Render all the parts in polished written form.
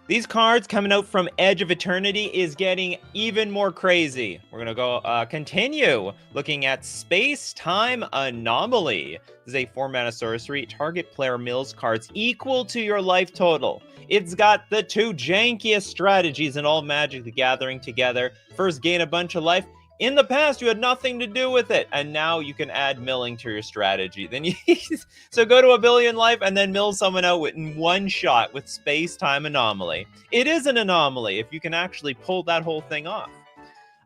These cards coming out from Edge of Eternity is getting even more crazy. We're going to go continue looking at Space-Time Anomaly. This is a 4-mana sorcery. Target player mills cards equal to your life total. It's got the two jankiest strategies in all Magic the Gathering together. First, gain a bunch of life. In the past, you had nothing to do with it, and now you can add milling to your strategy. Then so go to a billion life and then mill someone out in one shot with Space-Time Anomaly. It is an anomaly if you can actually pull that whole thing off.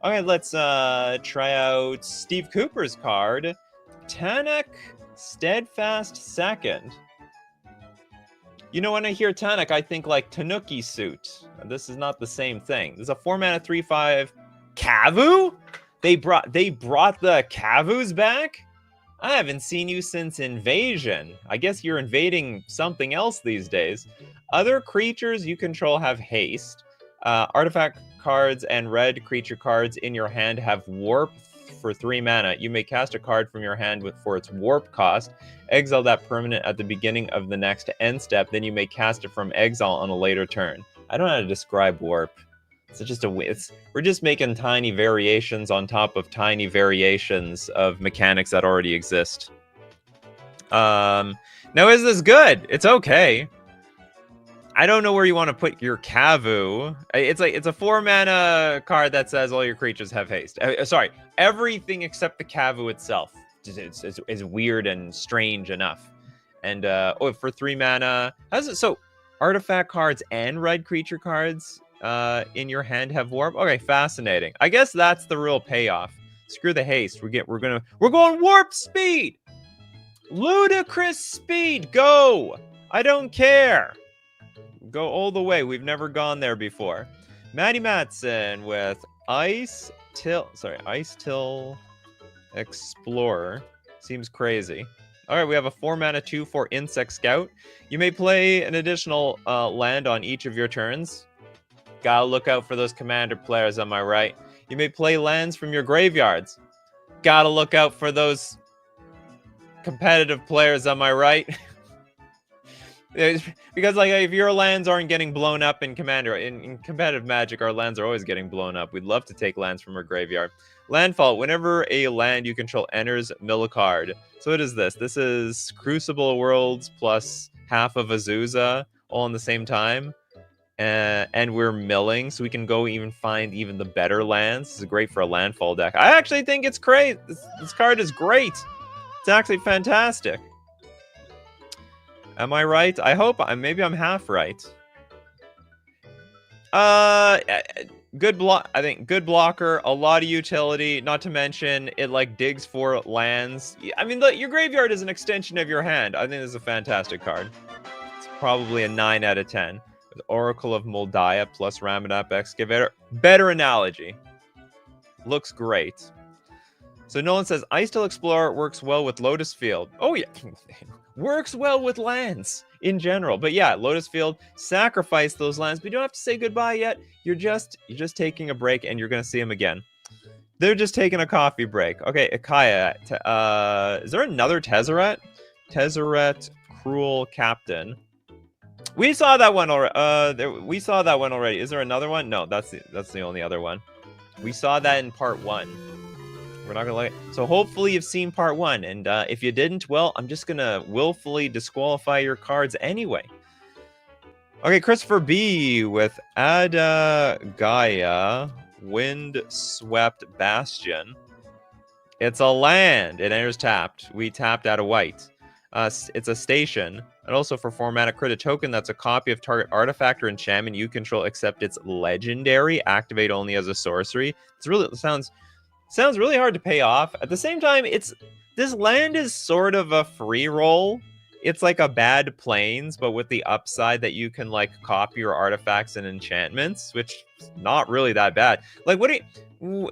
Okay, let's try out Steve Cooper's card, Tanak Steadfast Second. You know, when I hear Tanak, I think like Tanuki Suit. This is not the same thing. This is a 4-mana 3/5 Kavu? They brought the Kavus back? I haven't seen you since Invasion. I guess you're invading something else these days. Other creatures you control have haste. Artifact cards and red creature cards in your hand have warp for 3 mana. You may cast a card from your hand for its warp cost. Exile that permanent at the beginning of the next end step. Then you may cast it from exile on a later turn. I don't know how to describe warp. We're just making tiny variations on top of tiny variations of mechanics that already exist. Now, is this good? It's okay. I don't know where you want to put your Kavu. It's a 4-mana card that says all your creatures have haste. Sorry, everything except the Kavu itself is weird and strange enough. And for 3 mana, how's it? So artifact cards and red creature cards in your hand have warp. Okay, fascinating. I guess that's the real payoff. Screw the haste. We're going warp speed. Ludicrous speed. Go. I don't care. Go all the way. We've never gone there before. Maddie Matson with Ice Till Explorer. Seems crazy. All right, we have a 4-mana 2/4 Insect Scout. You may play an additional land on each of your turns. Gotta look out for those commander players, am I right? You may play lands from your graveyards. Gotta look out for those competitive players, am I right? Because like if your lands aren't getting blown up in Commander, in competitive Magic, our lands are always getting blown up. We'd love to take lands from our graveyard. Landfall, whenever a land you control enters, mill a card. So what is this? This is Crucible Worlds plus half of Azusa all in the same time. And we're milling, so we can go find even the better lands. This is great for a landfall deck. I actually think it's great. This card is great. It's actually fantastic. Am I right? I hope maybe I'm half right. Good block. I think good blocker, a lot of utility. Not to mention it like digs for lands. I mean, your graveyard is an extension of your hand. I think this is a fantastic card. It's probably a 9 out of 10. With Oracle of Moldiah plus Ramadap Excavator. Better analogy. Looks great. So Nolan says, Ice Till Explorer works well with Lotus Field. Oh yeah, works well with lands in general. But yeah, Lotus Field, sacrifice those lands, but you don't have to say goodbye yet. You're just taking a break, and you're gonna see them again. They're just taking a coffee break. Okay, Akaya, is there another Tezzeret? Tezzeret, Cruel Captain. We saw that one already. We saw that one already. Is there another one? No, that's the only other one. We saw that in part 1. We're not gonna let it. So hopefully you've seen part 1, and if you didn't, well, I'm just gonna willfully disqualify your cards anyway. Okay, Christopher B with Ada Gaia, Windswept Bastion. It's a land. It enters tapped. We tapped out of white. It's a station. And also for 4 mana, create a token that's a copy of target artifact or enchantment you control, except it's legendary. Activate only as a sorcery. It sounds really hard to pay off. At the same time, this land is sort of a free roll. It's like a bad plains, but with the upside that you can like copy your artifacts and enchantments, which is not really that bad. Like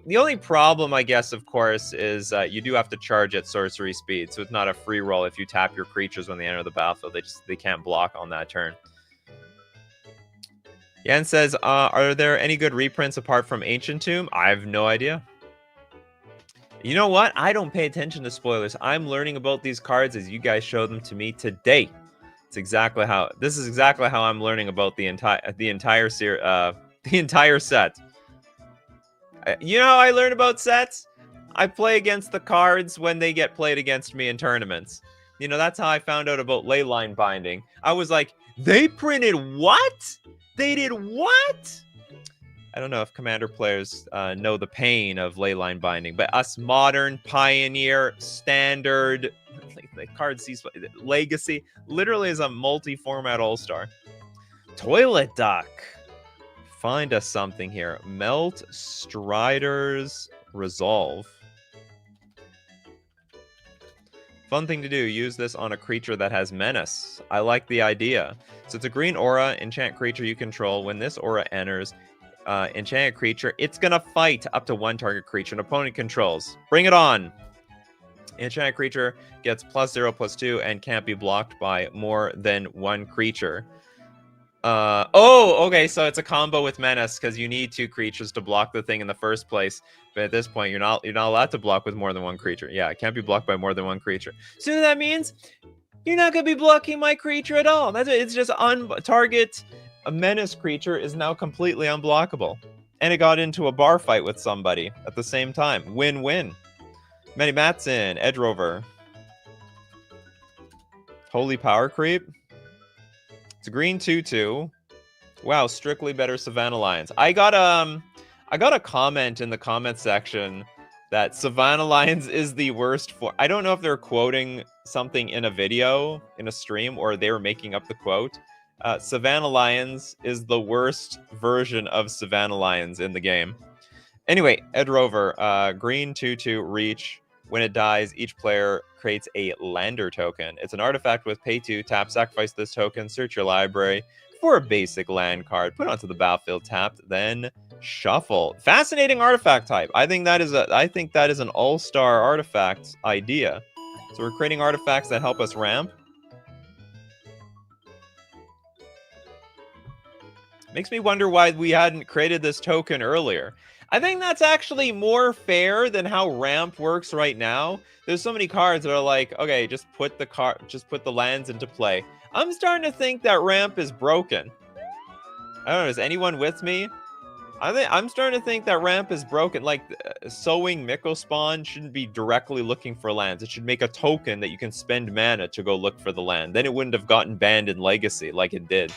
the only problem, I guess, of course, is you do have to charge at sorcery speed, so it's not a free roll if you tap your creatures when they enter the battlefield. They can't block on that turn. Yan says, are there any good reprints apart from Ancient Tomb? I have no idea. You know what? I don't pay attention to spoilers. I'm learning about these cards as you guys show them to me today. This is exactly how I'm learning about the entire set. You know how I learn about sets? I play against the cards when they get played against me in tournaments. You know, that's how I found out about leyline binding. I was like, they printed what? They did what? I don't know if Commander players know the pain of leyline binding, but us modern, Pioneer, Standard, the card sees Legacy, literally is a multi-format all-star. Toilet Duck. Find us something here. Melt Strider's Resolve. Fun thing to do. Use this on a creature that has Menace. I like the idea. So it's a green aura, enchant creature you control. When this aura enters, enchanted creature, it's going to fight up to one target creature an opponent controls. Bring it on! Enchanted creature gets +0/+2 and can't be blocked by more than one creature. Okay, so it's a combo with Menace because you need 2 creatures to block the thing in the first place. But at this point, you're not allowed to block with more than one creature. Yeah, it can't be blocked by more than one creature. So that means you're not gonna be blocking my creature at all. It's just target. A Menace creature is now completely unblockable, and it got into a bar fight with somebody at the same time. Win-win. Manny Matson, Edge Rover. Holy Power Creep. It's a green 2/2. Wow, strictly better Savannah Lions. I got a comment in the comment section that Savannah Lions is the worst for. I don't know if they're quoting something in a video, in a stream, or they were making up the quote. Savannah Lions is the worst version of Savannah Lions in the game. Anyway, Ed Rover, green 2/2 reach. When it dies, each player creates a lander token. It's an artifact with pay 2, tap, sacrifice this token, search your library for a basic land card, put onto the battlefield tapped, then shuffle. Fascinating artifact type. I think that is an all-star artifact idea. So we're creating artifacts that help us ramp. Makes me wonder why we hadn't created this token earlier. I think that's actually more fair than how ramp works right now. There's so many cards that are like, okay, just put the lands into play. I'm starting to think that ramp is broken. I don't know, is anyone with me? I'm starting to think that ramp is broken. Like, sowing Miko Spawn shouldn't be directly looking for lands. It should make a token that you can spend mana to go look for the land. Then it wouldn't have gotten banned in Legacy like it did.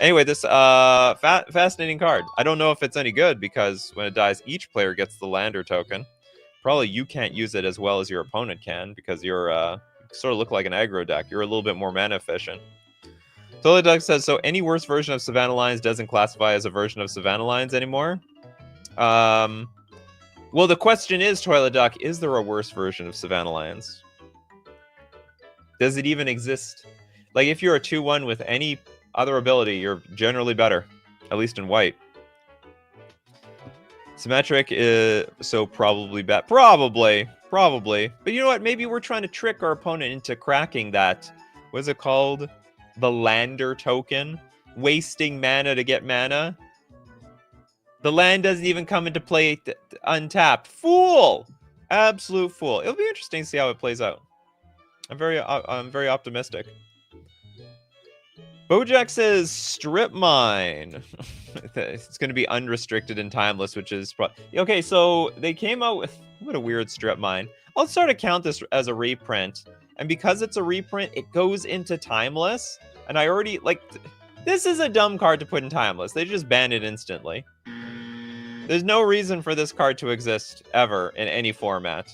Anyway, this fascinating card. I don't know if it's any good because when it dies, each player gets the lander token. Probably you can't use it as well as your opponent can because you're sort of look like an aggro deck. You're a little bit more mana efficient. Toilet Duck says, so any worse version of Savannah Lions doesn't classify as a version of Savannah Lions anymore? Well, the question is, Toilet Duck, is there a worse version of Savannah Lions? Does it even exist? Like, if you're a 2/1 with any other ability, you're generally better, at least in white. Symmetric is so probably bad. Probably. But you know what? Maybe we're trying to trick our opponent into cracking that. What is it called? The lander token, wasting mana to get mana. The land doesn't even come into play untapped. Fool! Absolute fool. It'll be interesting to see how it plays out. I'm very optimistic. Bojack says strip mine. It's going to be unrestricted and timeless, which is okay. So they came out with what a weird strip mine. I'll sort of count this as a reprint. And because it's a reprint, it goes into Timeless. And I already, like, this is a dumb card to put in Timeless. They just ban it instantly. There's no reason for this card to exist ever in any format.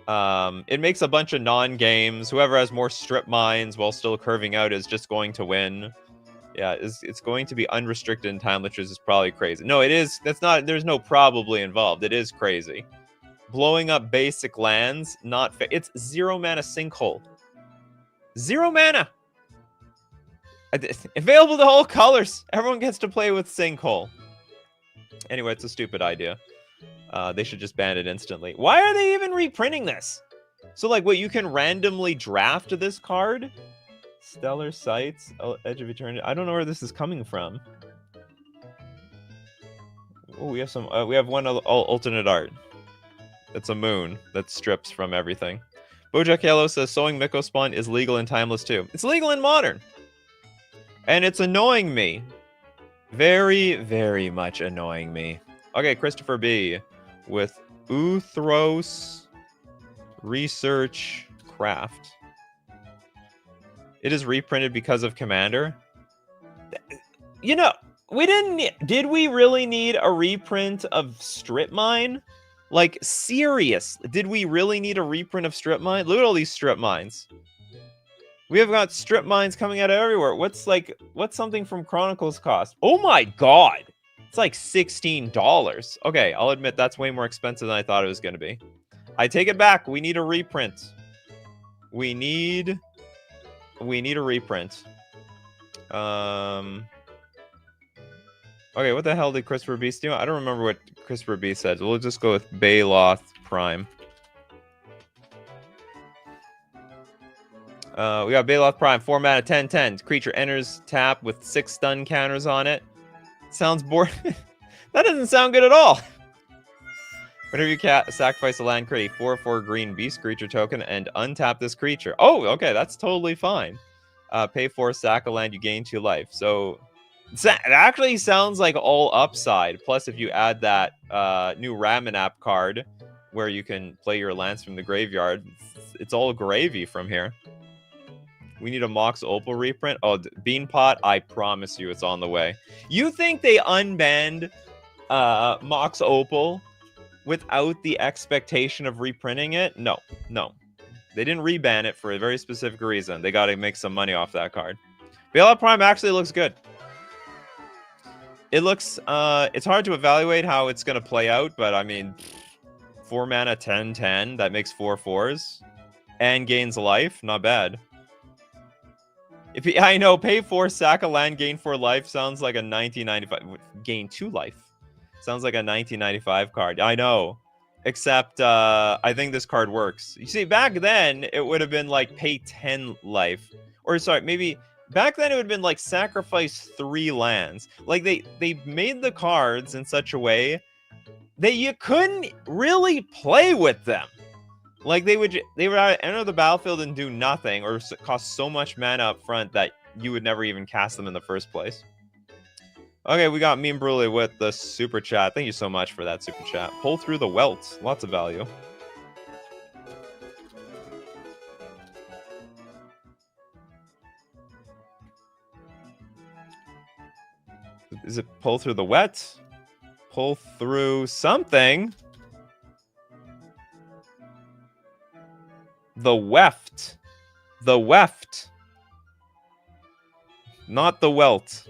It makes a bunch of non-games. Whoever has more strip mines while still curving out is just going to win. Yeah, it's going to be unrestricted in Timeless, which is probably crazy. No, it is. That's not, there's no probably involved. It is crazy. Blowing up basic lands, not fair. It's 0 mana Sinkhole. 0 mana. Available to all colors. Everyone gets to play with Sinkhole. Anyway, it's a stupid idea. They should just ban it instantly. Why are they even reprinting this? So, like, what, you can randomly draft this card? Stellar Sights, Edge of Eternity. I don't know where this is coming from. Oh, we have one alternate art. It's a moon that strips from everything. Bojack Yellow says, sowing Miko Spawn is legal in Timeless too. It's legal in Modern. And it's annoying me. Very, very much annoying me. Okay, Christopher B. with Uthros Research Craft. It is reprinted because of Commander. You know, we didn't... Did we really need a reprint of Strip Mine? Like, serious. Did we really need a reprint of Strip Mine? Look at all these Strip Mines. We have got Strip Mines coming out of everywhere. What's something from Chronicles cost? Oh my god! It's like $16. Okay, I'll admit that's way more expensive than I thought it was going to be. I take it back. We need a reprint. We need a reprint. Okay, what the hell did Christopher B do? I don't remember what Christopher B said. We'll just go with Baloth Prime. We got Baloth Prime, 4 mana, 10/10. Creature enters tap with 6 stun counters on it. Sounds boring. That doesn't sound good at all. Whenever you sacrifice a land, create a 4/4 green beast creature token and untap this creature. Oh, okay, that's totally fine. Pay 4, sack a land, you gain 2 life. So it actually sounds like all upside. Plus, if you add that new Ramanap card where you can play your lands from the graveyard, it's all gravy from here. We need a Mox Opal reprint. Oh, Beanpot, I promise you it's on the way. You think they unbanned Mox Opal without the expectation of reprinting it? No, no. They didn't reban it for a very specific reason. They got to make some money off that card. Bailout Prime actually looks good. It looks, it's hard to evaluate how it's going to play out, but I mean, 4 mana, 10/10, that makes 4 4s. And gains life, not bad. I know, pay 4, sack a land, gain 4 life sounds like a 1995. Gain 2 life. Sounds like a 1995 card. I know. Except, I think this card works. You see, back then, it would have been like pay 10 life. Or, sorry, maybe... Back then, it would have been like sacrifice 3 lands. Like, they made the cards in such a way that you couldn't really play with them. Like, they would enter the battlefield and do nothing, or cost so much mana up front that you would never even cast them in the first place. Okay, we got Meme Brule with the super chat. Thank you so much for that super chat. Pull through the welt. Lots of value. Is it pull through the wet? Pull through something? The weft. The weft. Not the welt.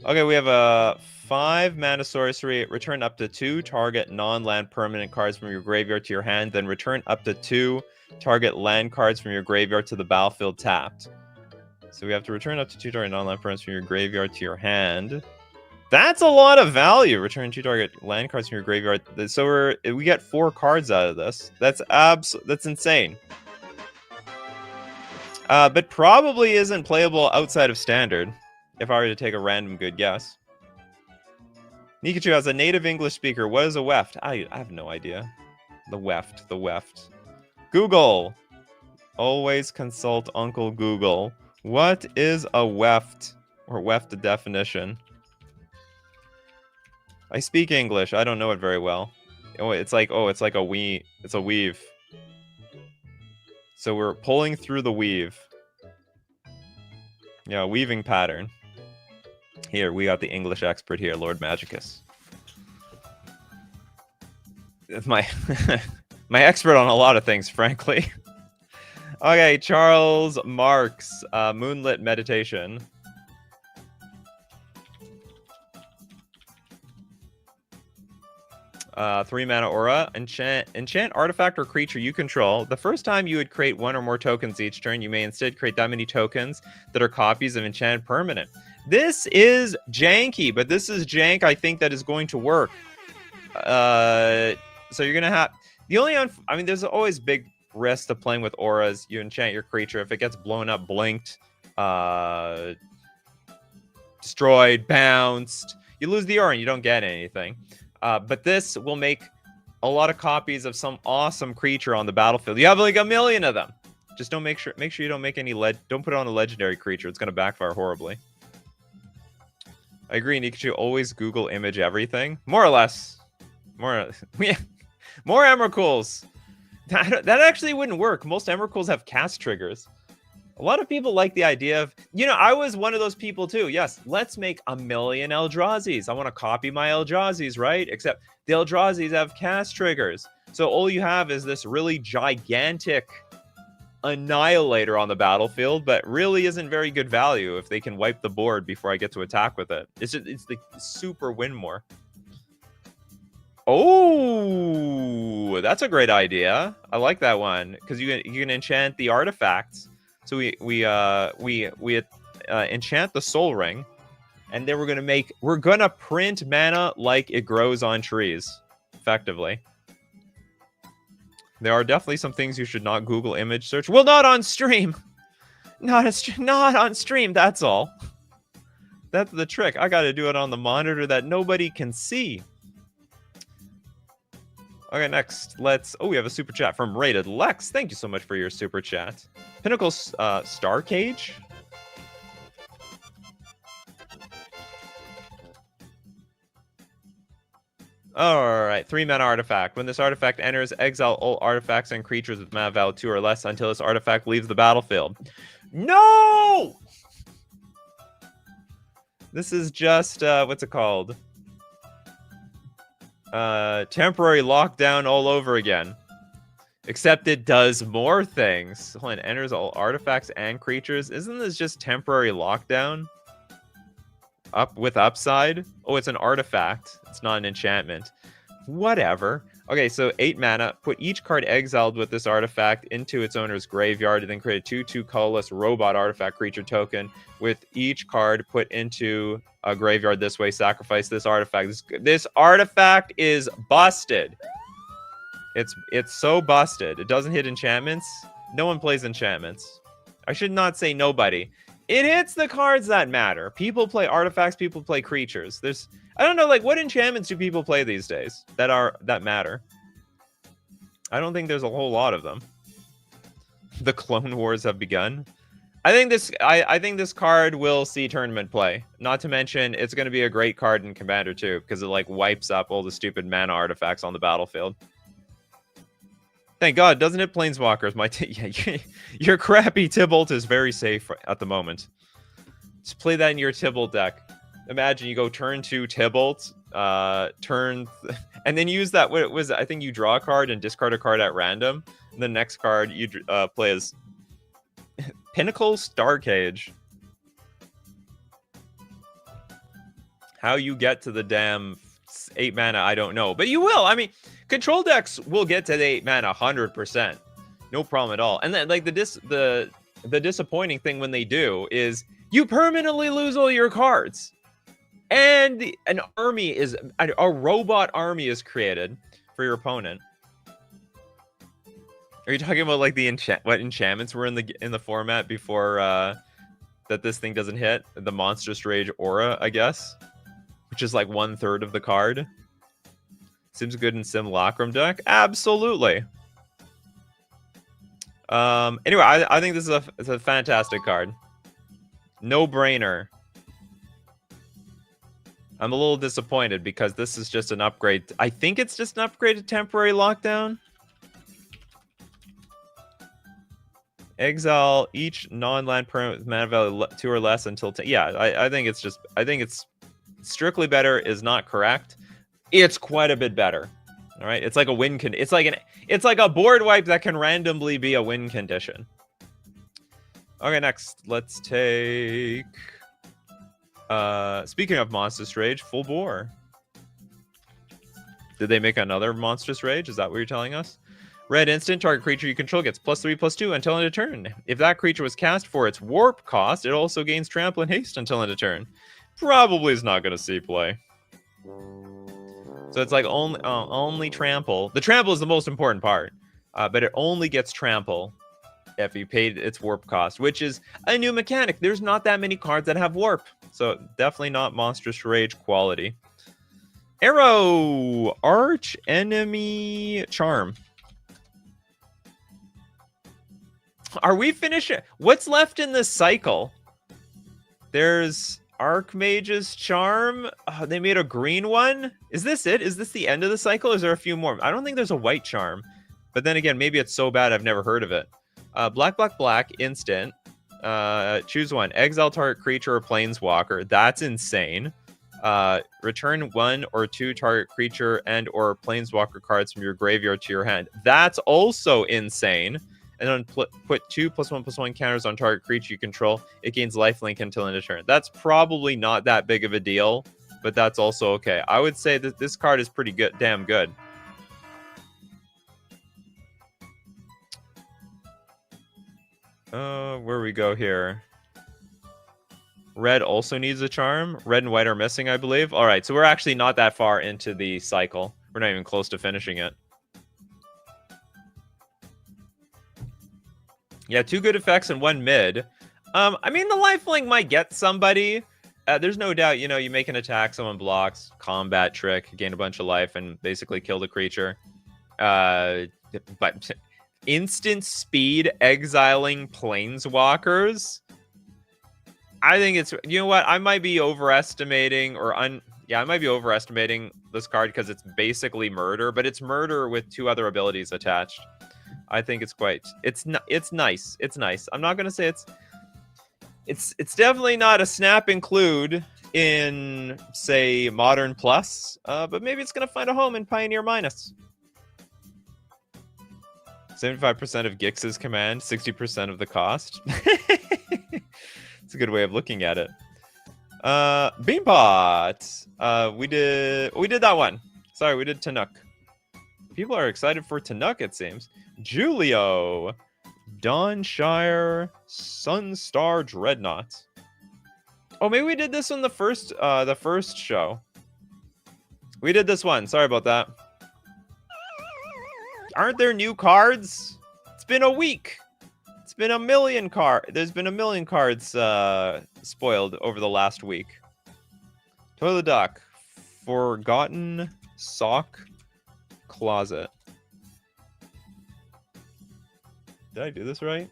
Okay, we have a 5 mana sorcery. Return up to 2 target non-land permanent cards from your graveyard to your hand. Then return up to 2 target land cards from your graveyard to the battlefield tapped. So we have to return up to 2 target non-land permanents from your graveyard to your hand. That's a lot of value. Return 2 target land cards from your graveyard. So we get 4 cards out of this. That's insane. But probably isn't playable outside of standard, if I were to take a random good guess. Nikachu, as a native English speaker, what is a weft? I have no idea. The weft. Google. Always consult Uncle Google. What is a weft? Or weft definition? I speak English. I don't know it very well. It's like a weave. It's a weave. So we're pulling through the weave. Yeah, weaving pattern. Here, we got the English expert here, Lord Magicus. It's my expert on a lot of things, frankly. Okay, Charles Marks, Moonlit Meditation. Three mana aura. Enchant artifact or creature you control. The first time you would create 1 or more tokens each turn, you may instead create that many tokens that are copies of enchanted permanent. This is janky, but this is jank I think that is going to work. So you're gonna have the only I mean, there's always big risk to playing with auras. You enchant your creature, if it gets blown up, blinked, destroyed, bounced, you lose the aura and you don't get anything. But this will make a lot of copies of some awesome creature on the battlefield. You have like 1 million of them. Just don't make sure you don't make any don't put it on a legendary creature. It's gonna backfire horribly. I agree, Nikachu. Always Google image everything. More or less. More Emrakuls. That actually wouldn't work. Most Emrakuls have cast triggers. A lot of people like the idea of, I was one of those people too. Yes, let's make a million Eldrazi's. I want to copy my Eldrazi's, right? Except the Eldrazi's have cast triggers. So all you have is this really gigantic annihilator on the battlefield, but really isn't very good value if they can wipe the board before I get to attack with it. It's the super win more. Oh, that's a great idea. I like that one because you can enchant the artifacts. So we enchant the Soul Ring, and then we're gonna print mana like it grows on trees, effectively. There are definitely some things you should not Google image search. Well, not on stream. Not on stream. That's all. That's the trick. I got to do it on the monitor that nobody can see. Okay, next, we have a super chat from Rated Lex. Thank you so much for your super chat. Pinnacle Star Cage. Alright, 3-mana artifact. When this artifact enters, exile all artifacts and creatures with mana value 2 or less until this artifact leaves the battlefield. No! This is just, what's it called? Temporary lockdown all over again. Except it does more things. When it enters all artifacts and creatures. Isn't this just temporary lockdown? With upside? Oh, it's an artifact. It's not an enchantment. Whatever. Okay, so 8 mana. Put each card exiled with this artifact into its owner's graveyard, and then create a 2/2 colorless robot artifact creature token with each card put into a graveyard this way. Sacrifice this artifact. This artifact is busted. It's so busted. It doesn't hit enchantments. No one plays enchantments. I should not say nobody. It hits the cards that matter. People play artifacts, people play creatures. I don't know, like, what enchantments do people play these days that matter? I don't think there's a whole lot of them. The Clone Wars have begun. I think this card will see tournament play. Not to mention, it's going to be a great card in Commander too, because it like wipes up all the stupid mana artifacts on the battlefield. Thank God, doesn't it Planeswalkers? Your crappy Tibalt is very safe at the moment. Just play that in your Tibalt deck. Imagine you go turn 2 Tibalt, and then use that. What it was? I think you draw a card and discard a card at random. And the next card you play as Pinnacle Star Cage. How you get to the damn 8 mana, I don't know, but you will. I mean, control decks will get to the 8 mana 100%, no problem at all. And then, like, the disappointing thing when they do is you permanently lose all your cards, and a robot army is created for your opponent. Are you talking about like what enchantments were in the format before that this thing doesn't hit? The Monstrous Rage Aura, I guess, which is like 1/3 of the card. Seems good in Simulacrum deck. Absolutely. Anyway, I think this is a fantastic card. No brainer. I'm a little disappointed because this is just an upgrade. I think it's just an upgrade to Temporary Lockdown. Exile each non-land permanent with mana value 2 or less until 10. Yeah, I think it's strictly better is not correct. It's quite a bit better. All right, it's like a win it's like a board wipe that can randomly be a win condition. Okay, next let's take. Speaking of Monstrous Rage, Full Bore. Did they make another Monstrous Rage? Is that what you're telling us? Red instant, target creature you control gets +3/+2 until end of turn. If that creature was cast for its warp cost, it also gains trample and haste until end of turn. Probably is not going to see play. So it's like only trample. The trample is the most important part, but it only gets trample if you paid its warp cost, which is a new mechanic. There's not that many cards that have warp, so definitely not Monstrous Rage quality. Arrow, Arch Enemy Charm. Are we finished? What's left in this cycle? There's Archmage's Charm. Oh, they made a green one. Is this it? Is this the end of the cycle? Or is there a few more? I don't think there's a white charm. But then again, maybe it's so bad I've never heard of it. Black, black, black, instant. Choose one. Exile target creature or planeswalker. That's insane. Return 1 or 2 target creature and or planeswalker cards from your graveyard to your hand. That's also insane. And then put 2+1/+1 counters on target creature you control. It gains lifelink until end of turn. That's probably not that big of a deal, but that's also okay. I would say that this card is pretty good, damn good. Where we go here? Red also needs a charm. Red and white are missing, I believe. All right, so we're actually not that far into the cycle. We're not even close to finishing it. Yeah, 2 good effects and 1 mid. I mean, the lifelink might get somebody. There's no doubt, you make an attack, someone blocks, combat trick, gain a bunch of life, and basically kill the creature. But instant speed exiling planeswalkers? I think it's, you know what? I might be overestimating I might be overestimating this card because it's basically murder, but it's murder with 2 other abilities attached. I think it's nice. It's nice. I'm not gonna say it's definitely not a snap include in, say, Modern Plus, but maybe it's gonna find a home in Pioneer Minus. 75% of Gix's command, 60% of the cost. It's a good way of looking at it. Beanpot. We did that one. Sorry, we did Tanuk. People are excited for Tanuk, it seems. Julio. Dawnshire. Sunstar Dreadnought. Oh, maybe we did this on the first show. We did this one. Sorry about that. Aren't there new cards? It's been a week. It's been a million There's been a million cards spoiled over the last week. Toilet Dock. Forgotten Sock Closet. Did I do this right?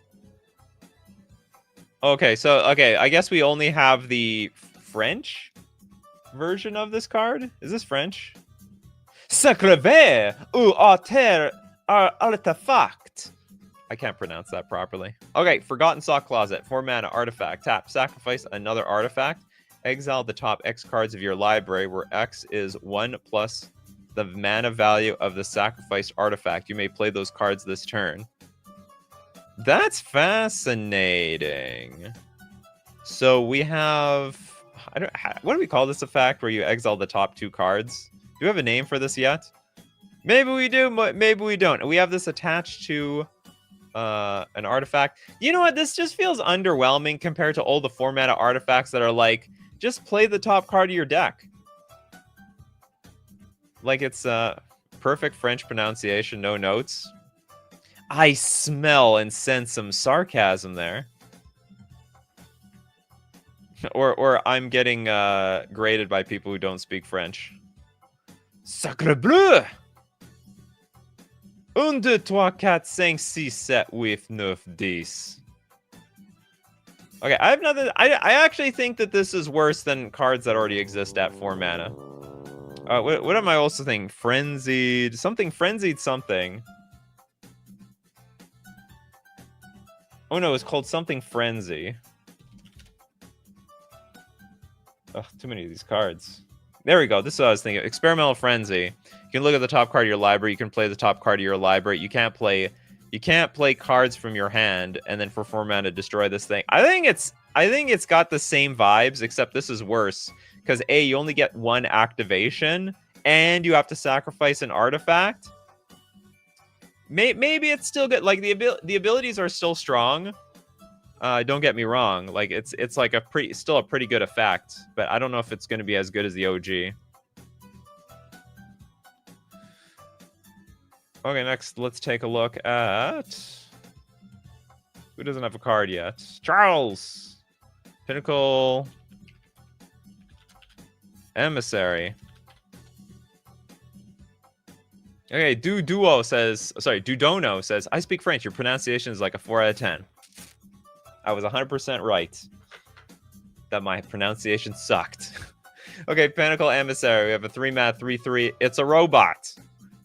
Okay, I guess we only have the French version of this card. Is this French? Sacrever ou artefact. I can't pronounce that properly. Okay, Forgotten Sock Closet. 4 mana, artifact. Tap, sacrifice another artifact. Exile the top X cards of your library, where X is 1 plus the mana value of the sacrificed artifact. You may play those cards this turn. That's fascinating. So we have... what do we call this effect where you exile the top 2 cards? Do we have a name for this yet? Maybe we do, maybe we don't. We have this attached to an artifact. You know what? This just feels underwhelming compared to all the 4 mana artifacts that are like, just play the top card of your deck. Like it's perfect French pronunciation, no notes. I smell and sense some sarcasm there. or I'm getting graded by people who don't speak French. Sacre bleu! 1, 2, 3, 4, 5, 6, 7, 8, 9, 10. Okay, I have nothing. I actually think that this is worse than cards that already exist at 4 mana. What am I also thinking? Frenzied something. Oh no, it's called something Frenzy. Ugh, too many of these cards. There we go. This is what I was thinking. Experimental Frenzy. You can look at the top card of your library. You can play the top card of your library. You can't play cards from your hand and then for 4 mana destroy this thing. I think it's got the same vibes, except this is worse. Because A, you only get 1 activation, and you have to sacrifice an artifact. Maybe it's still good. Like the abilities are still strong. Don't get me wrong. Like it's like still a pretty good effect, but I don't know if it's going to be as good as the OG. Okay, next let's take a look at who doesn't have a card yet. Charles, Pinnacle Emissary. Okay, Dudono says, I speak French. Your pronunciation is like a 4 out of 10. I was 100% right. that my pronunciation sucked. Okay, Pinnacle Emissary. We have a 3-mana 3/3. It's a robot.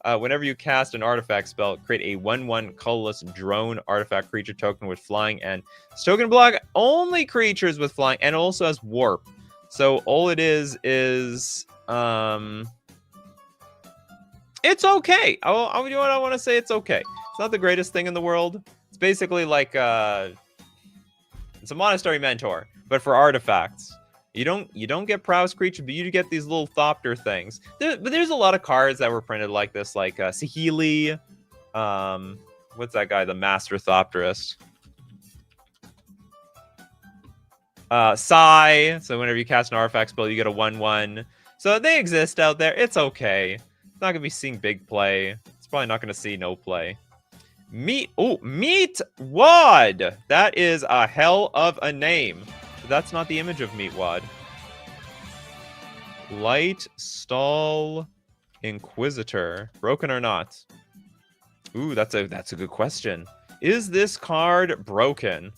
Whenever you cast an artifact spell, create a 1/1 colorless drone artifact creature token with flying, and this token block only creatures with flying, and it also has warp. So all it is it's okay. You know what I want to say? It's okay. It's not the greatest thing in the world. It's basically like it's a Monastery Mentor, but for artifacts. You don't get prowess creature, but you get these little Thopter things. But there's a lot of cards that were printed like this, like Sahili. What's that guy? The Master Thopterist. Sai. So whenever you cast an artifact spell, you get a 1/1. So they exist out there. It's okay. It's not gonna be seeing big play. It's probably not gonna see no play. Meat Wad. That is a hell of a name. That's not the image of Meatwad. Light Stall Inquisitor. Broken or not? Ooh, that's a good question. Is this card broken?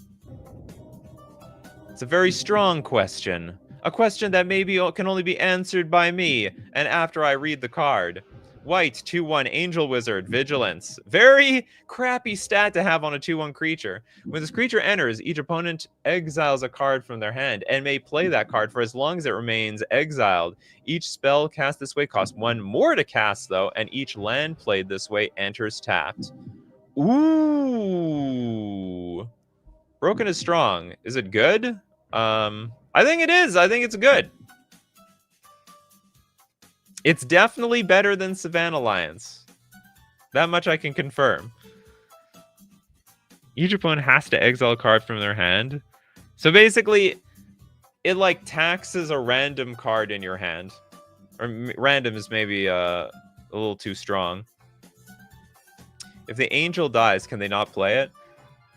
It's a very strong question. A question that maybe can only be answered by me, and after I read the card. White, 2/1, Angel Wizard, Vigilance. Very crappy stat to have on a 2/1 creature. When this creature enters, each opponent exiles a card from their hand and may play that card for as long as it remains exiled. Each spell cast this way costs 1 more to cast, though, and each land played this way enters tapped. Ooh. Broken is strong. Is it good? I think it is. I think it's good. It's definitely better than Savannah Alliance. That much I can confirm. Each opponent has to exile a card from their hand. So basically, it like taxes a random card in your hand. Or random is maybe a little too strong. If the angel dies, can they not play it?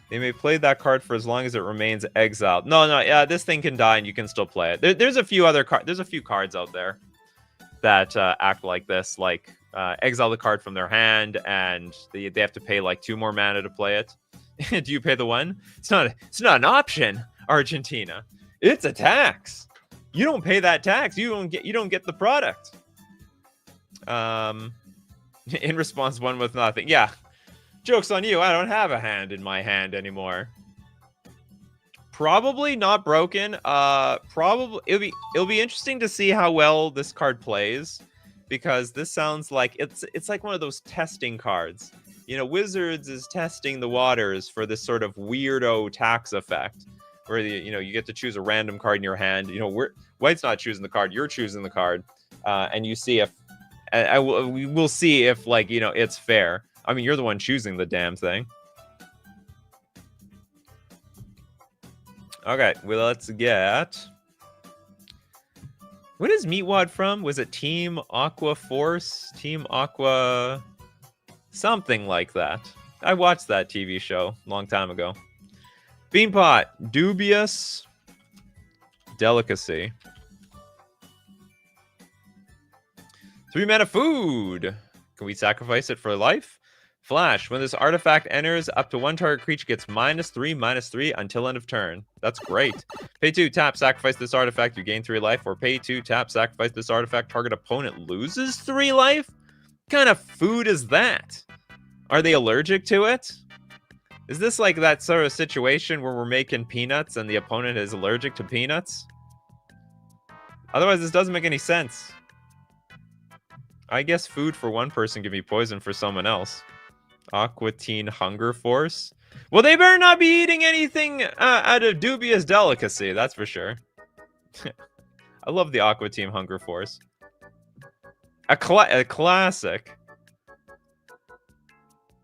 They may play that card for as long as it remains exiled. No, yeah, this thing can die and you can still play it. There's a few other cards. There's a few cards out there that act like this, like exile the card from their hand, and they have to pay like 2 more mana to play it. Do you pay the 1? It's not an option, Argentina. It's a tax. You don't pay that tax. You don't get the product. In response, 1 with nothing. Yeah, joke's on you. I don't have a hand in my hand anymore. Probably not broken. Probably it'll be interesting to see how well this card plays, because this sounds like it's like one of those testing cards. You know, Wizards is testing the waters for this sort of weirdo tax effect, where you get to choose a random card in your hand. You know, White's not choosing the card, you're choosing the card, and you see if we'll see if it's fair. I mean, you're the one choosing the damn thing. Okay, well, let's get... What is Meatwad from? Was it Team Aqua Force? Team Aqua... Something like that. I watched that TV show a long time ago. Beanpot. Dubious Delicacy. 3 mana food. Can we sacrifice it for life? Flash. When this artifact enters, up to 1 target creature gets -3/-3 until end of turn. That's great. Pay 2, tap, sacrifice this artifact, you gain 3 life. Or pay 2, tap, sacrifice this artifact, target opponent loses 3 life? What kind of food is that? Are they allergic to it? Is this like that sort of situation where we're making peanuts and the opponent is allergic to peanuts? Otherwise, this doesn't make any sense. I guess food for one person can be poison for someone else. Aqua Teen Hunger Force. Well, they better not be eating anything out of Dubious Delicacy, that's for sure. I love the Aqua Team Hunger Force. A classic.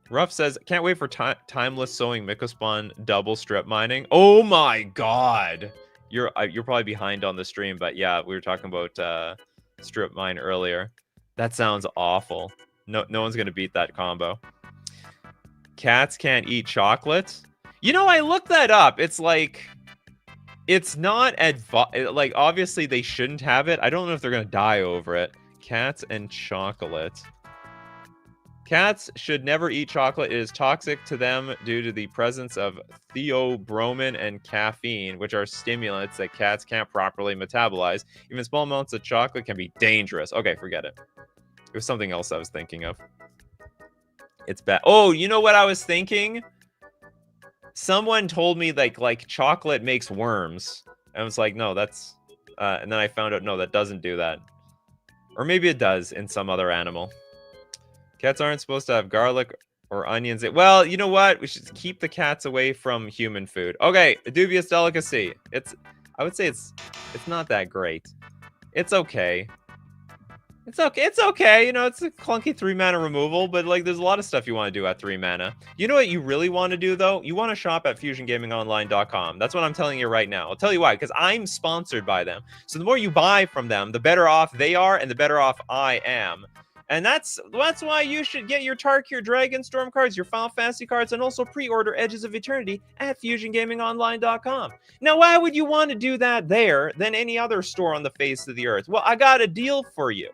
Ruff says, can't wait for Timeless Sowing Mycospawn double strip mining. Oh my god! You're probably behind on the stream, but yeah, we were talking about strip mine earlier. That sounds awful. No one's gonna beat that combo. Cats can't eat chocolate. You know, I looked that up. It's like, it's not like, obviously they shouldn't have it. I don't know if they're gonna die over it. Cats and chocolate. Cats should never eat chocolate. It is toxic to them due to the presence of theobromine and caffeine, which are stimulants that cats can't properly metabolize. Even small amounts of chocolate can be dangerous. Okay, forget it. It was something else I was thinking of. It's bad. Oh, you know what I was thinking? Someone told me like chocolate makes worms. I was like, no, that's... and then I found out, no, that doesn't do that. Or maybe it does in some other animal. Cats aren't supposed to have garlic or onions. Well, you know what? We should keep the cats away from human food. Okay, a dubious delicacy. I would say it's not that great. It's okay. It's okay. You know, it's a clunky 3-mana removal, but like there's a lot of stuff you want to do at 3 mana. You know what you really want to do though? You want to shop at fusiongamingonline.com. That's what I'm telling you right now. I'll tell you why, because I'm sponsored by them. So the more you buy from them, the better off they are and the better off I am. And that's why you should get your Tarkir Dragonstorm cards, your Final Fantasy cards, and also pre-order Edges of Eternity at fusiongamingonline.com. Now, why would you want to do that there than any other store on the face of the earth? Well, I got a deal for you.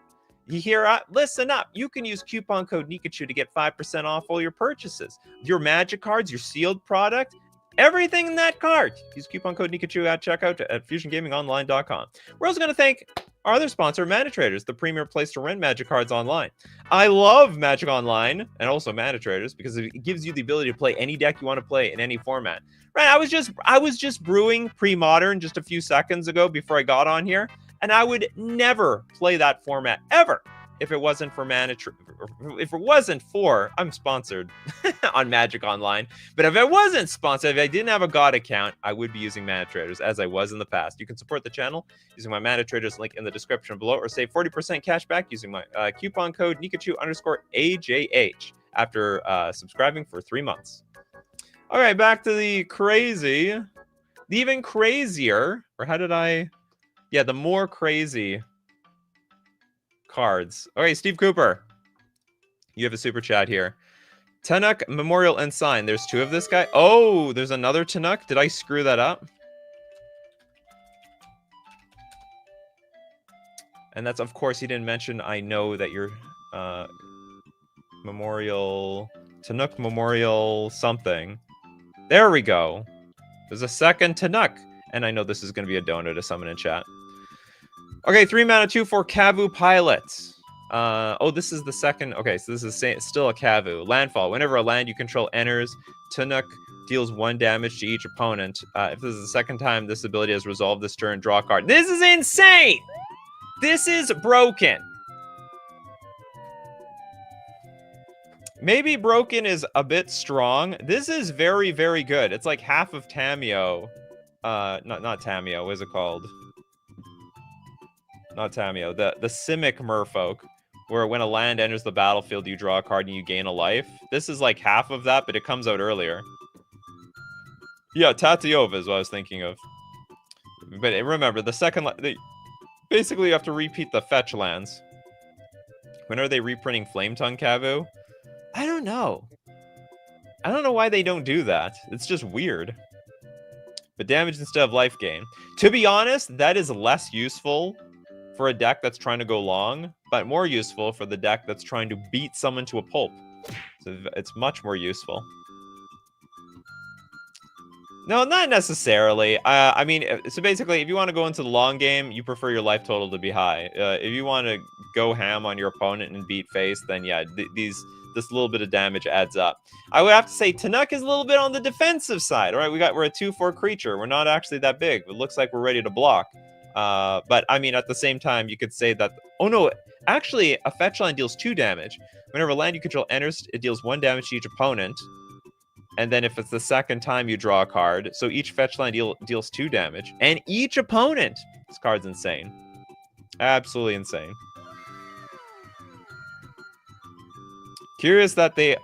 You hear? Listen up. You can use coupon code Nikachu to get 5% off all your purchases. Your Magic cards, your sealed product, everything in that cart. Use coupon code Nikachu at checkout at fusiongamingonline.com. We're also going to thank our other sponsor, Mana Traders, the premier place to rent Magic cards online. I love Magic Online and also Mana Traders because it gives you the ability to play any deck you want to play in any format. Right? I was just brewing pre-modern just a few seconds ago before I got on here, and I would never play that format ever if it wasn't for I'm sponsored on Magic Online, but if I wasn't sponsored, if I didn't have a God account, I would be using Mana Traders as I was in the past. You can support the channel using my Mana Traders link in the description below, or save 40% cash back using my coupon code Nikachu_AJH after subscribing for 3 months. All right, back to the crazy, the even crazier, or how did I? Yeah, the more crazy cards. Okay, Steve Cooper, you have a super chat here. Tanuk Memorial and Sign. There's 2 of this guy. Oh, there's another Tanuk. Did I screw that up? And that's, of course, he didn't mention. I know that you're Memorial Tanuk Memorial something. There we go. There's a second Tanuk, and I know this is going to be a donor to summon in chat. Okay, 3 mana 2/4 Kavu Pilots. Oh, this is the second. Okay, so this is still a Kavu. Landfall. Whenever a land you control enters, Tanuk deals 1 damage to each opponent. If this is the second time this ability has resolved this turn, draw a card. This is insane! This is broken. Maybe broken is a bit strong. This is very, very good. It's like half of Tameo. Not Tameo. What is it called? Not Tameo, the Simic Merfolk, where when a land enters the battlefield, you draw a card and you gain a life. This is like half of that, but it comes out earlier. Yeah, Tatiova is what I was thinking of. But remember, the second... basically, you have to repeat the fetch lands. When are they reprinting Flame Tongue Kavu? I don't know. I don't know why they don't do that. It's just weird. But damage instead of life gain. To be honest, that is less useful for a deck that's trying to go long, but more useful for the deck that's trying to beat someone to a pulp. So it's much more useful. No, not necessarily. I mean, so basically, if you want to go into the long game, you prefer your life total to be high. If you want to go ham on your opponent and beat face, then yeah, this little bit of damage adds up. I would have to say Tanuk is a little bit on the defensive side. All right, we're a 2/4 creature. We're not actually that big. It looks like we're ready to block. But I mean, at the same time, you could say that. Oh no, actually, a fetch land deals 2 damage. Whenever a land you control enters, it deals 1 damage to each opponent. And then if it's the second time you draw a card, so each fetch land deals 2 damage. And each opponent. This card's insane. Absolutely insane. Curious that they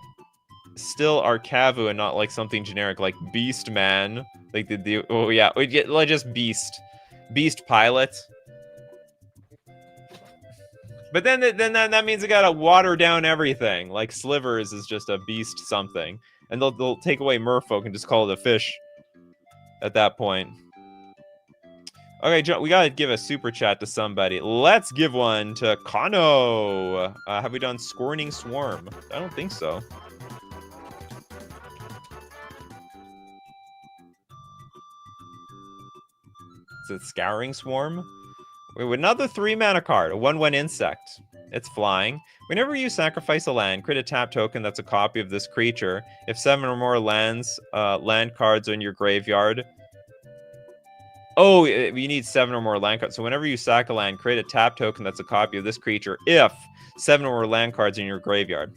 still are Kavu and not like something generic like Beast Man. Like oh yeah, like just Beast Pilot. But then that means they gotta water down everything. Like Slivers is just a beast something. And they'll take away Merfolk and just call it a fish at that point. Okay, John, we gotta give a super chat to somebody. Let's give one to Kano. Have we done Scorning Swarm? I don't think so. Is it Scouring Swarm? We have another 3-mana card, a 1/1 insect. It's flying. Whenever you sacrifice a land, create a tap token that's a copy of this creature. If 7 or more land cards are in your graveyard. Oh, you need 7 or more land cards. So whenever you sack a land, create a tap token that's a copy of this creature if 7 or more land cards in your graveyard.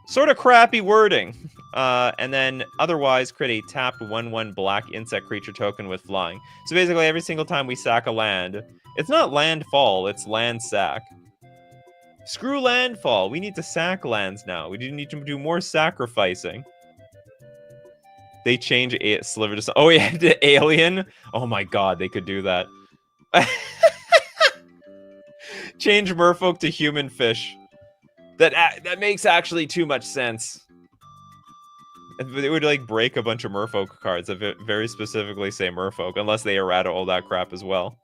Sort of crappy wording. And then otherwise create a tapped 1/1 black insect creature token with flying. So basically every single time we sack a land, it's not landfall, it's land sack. Screw landfall. We need to sack lands now. We do need to do more sacrificing. They change Sliver to... Oh, yeah, to Alien? Oh my god, they could do that. Change merfolk to human fish. That makes actually too much sense. It would, like, break a bunch of merfolk cards that very specifically say merfolk, unless they errata all that crap as well.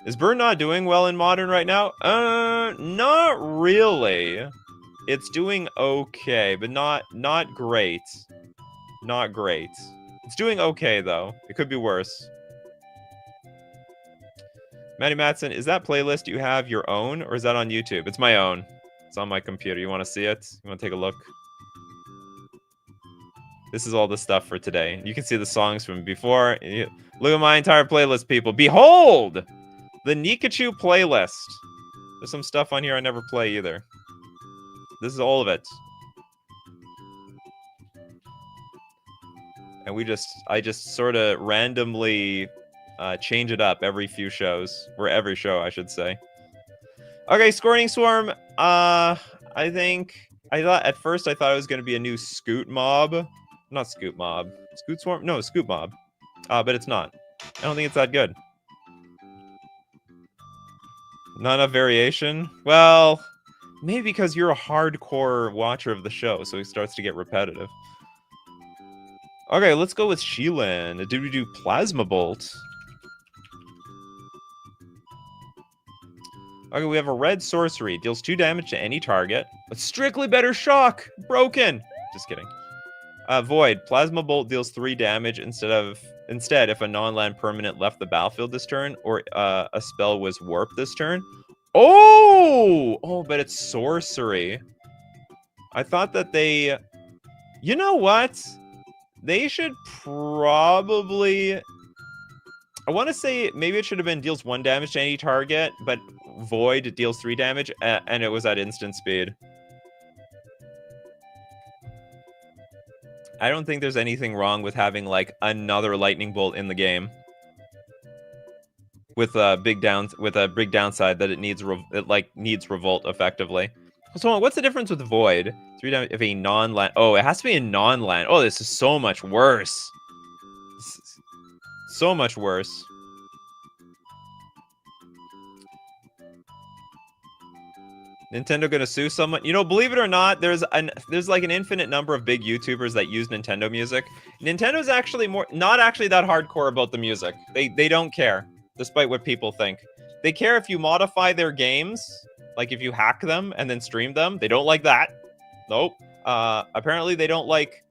Is Burn not doing well in Modern right now? Not really. It's doing okay, but not great. Not great. It's doing okay, though. It could be worse. Matty Matson, is that playlist you have your own, or is that on YouTube? It's my own. It's on my computer. You want to see it? You want to take a look? This is all the stuff for today. You can see the songs from before. Look at my entire playlist, people. Behold! The Nikachu playlist. There's some stuff on here I never play either. This is all of it. And I just sort of randomly change it up every few shows. Or every show, I should say. Okay, Scorning Swarm. At first I thought it was going to be a new Scoot mob. Not Scoot mob. Scoot Swarm? No, Scoot mob. But it's not. I don't think it's that good. Not enough variation? Well, maybe because you're a hardcore watcher of the show, so it starts to get repetitive. Okay, let's go with Sheelan. Did we do Plasma Bolt? Okay, we have a red sorcery. Deals 2 damage to any target. A strictly better shock! Broken! Just kidding. Void. Plasma Bolt deals 3 damage instead if a non-land permanent left the battlefield this turn, or a spell was warped this turn. Oh! Oh, but it's sorcery. I thought that they... You know what? They should probably... I want to say maybe it should have been deals 1 damage to any target, but Void deals 3 damage, and it was at instant speed. I don't think there's anything wrong with having, like, another lightning bolt in the game. With a big downside that it needs revolt effectively. So what's the difference with Void? 3 damage if a non-land. Oh, it has to be a non-land. Oh, this is so much worse. So much worse. Nintendo gonna sue someone? You know, believe it or not, there's like an infinite number of big YouTubers that use Nintendo music. Nintendo's actually not actually that hardcore about the music. They don't care, despite what people think. They care if you modify their games, like if you hack them and then stream them. They don't like that. Nope. Apparently they don't like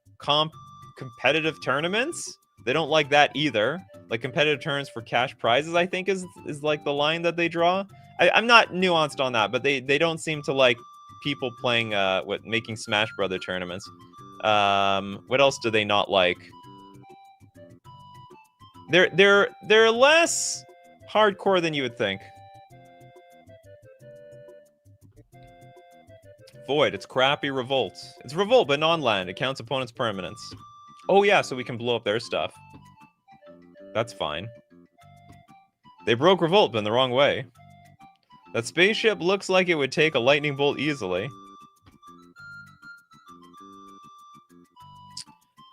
competitive tournaments. They don't like that either. Like competitive tournaments for cash prizes, I think is like the line that they draw. I'm not nuanced on that, but they don't seem to like people playing making Smash Brother tournaments. What else do they not like? They're less hardcore than you would think. Void, it's crappy Revolt. It's Revolt, but non-land. It counts opponents' permanents. Oh yeah, so we can blow up their stuff. That's fine. They broke Revolt, but in the wrong way. That spaceship looks like it would take a lightning bolt easily.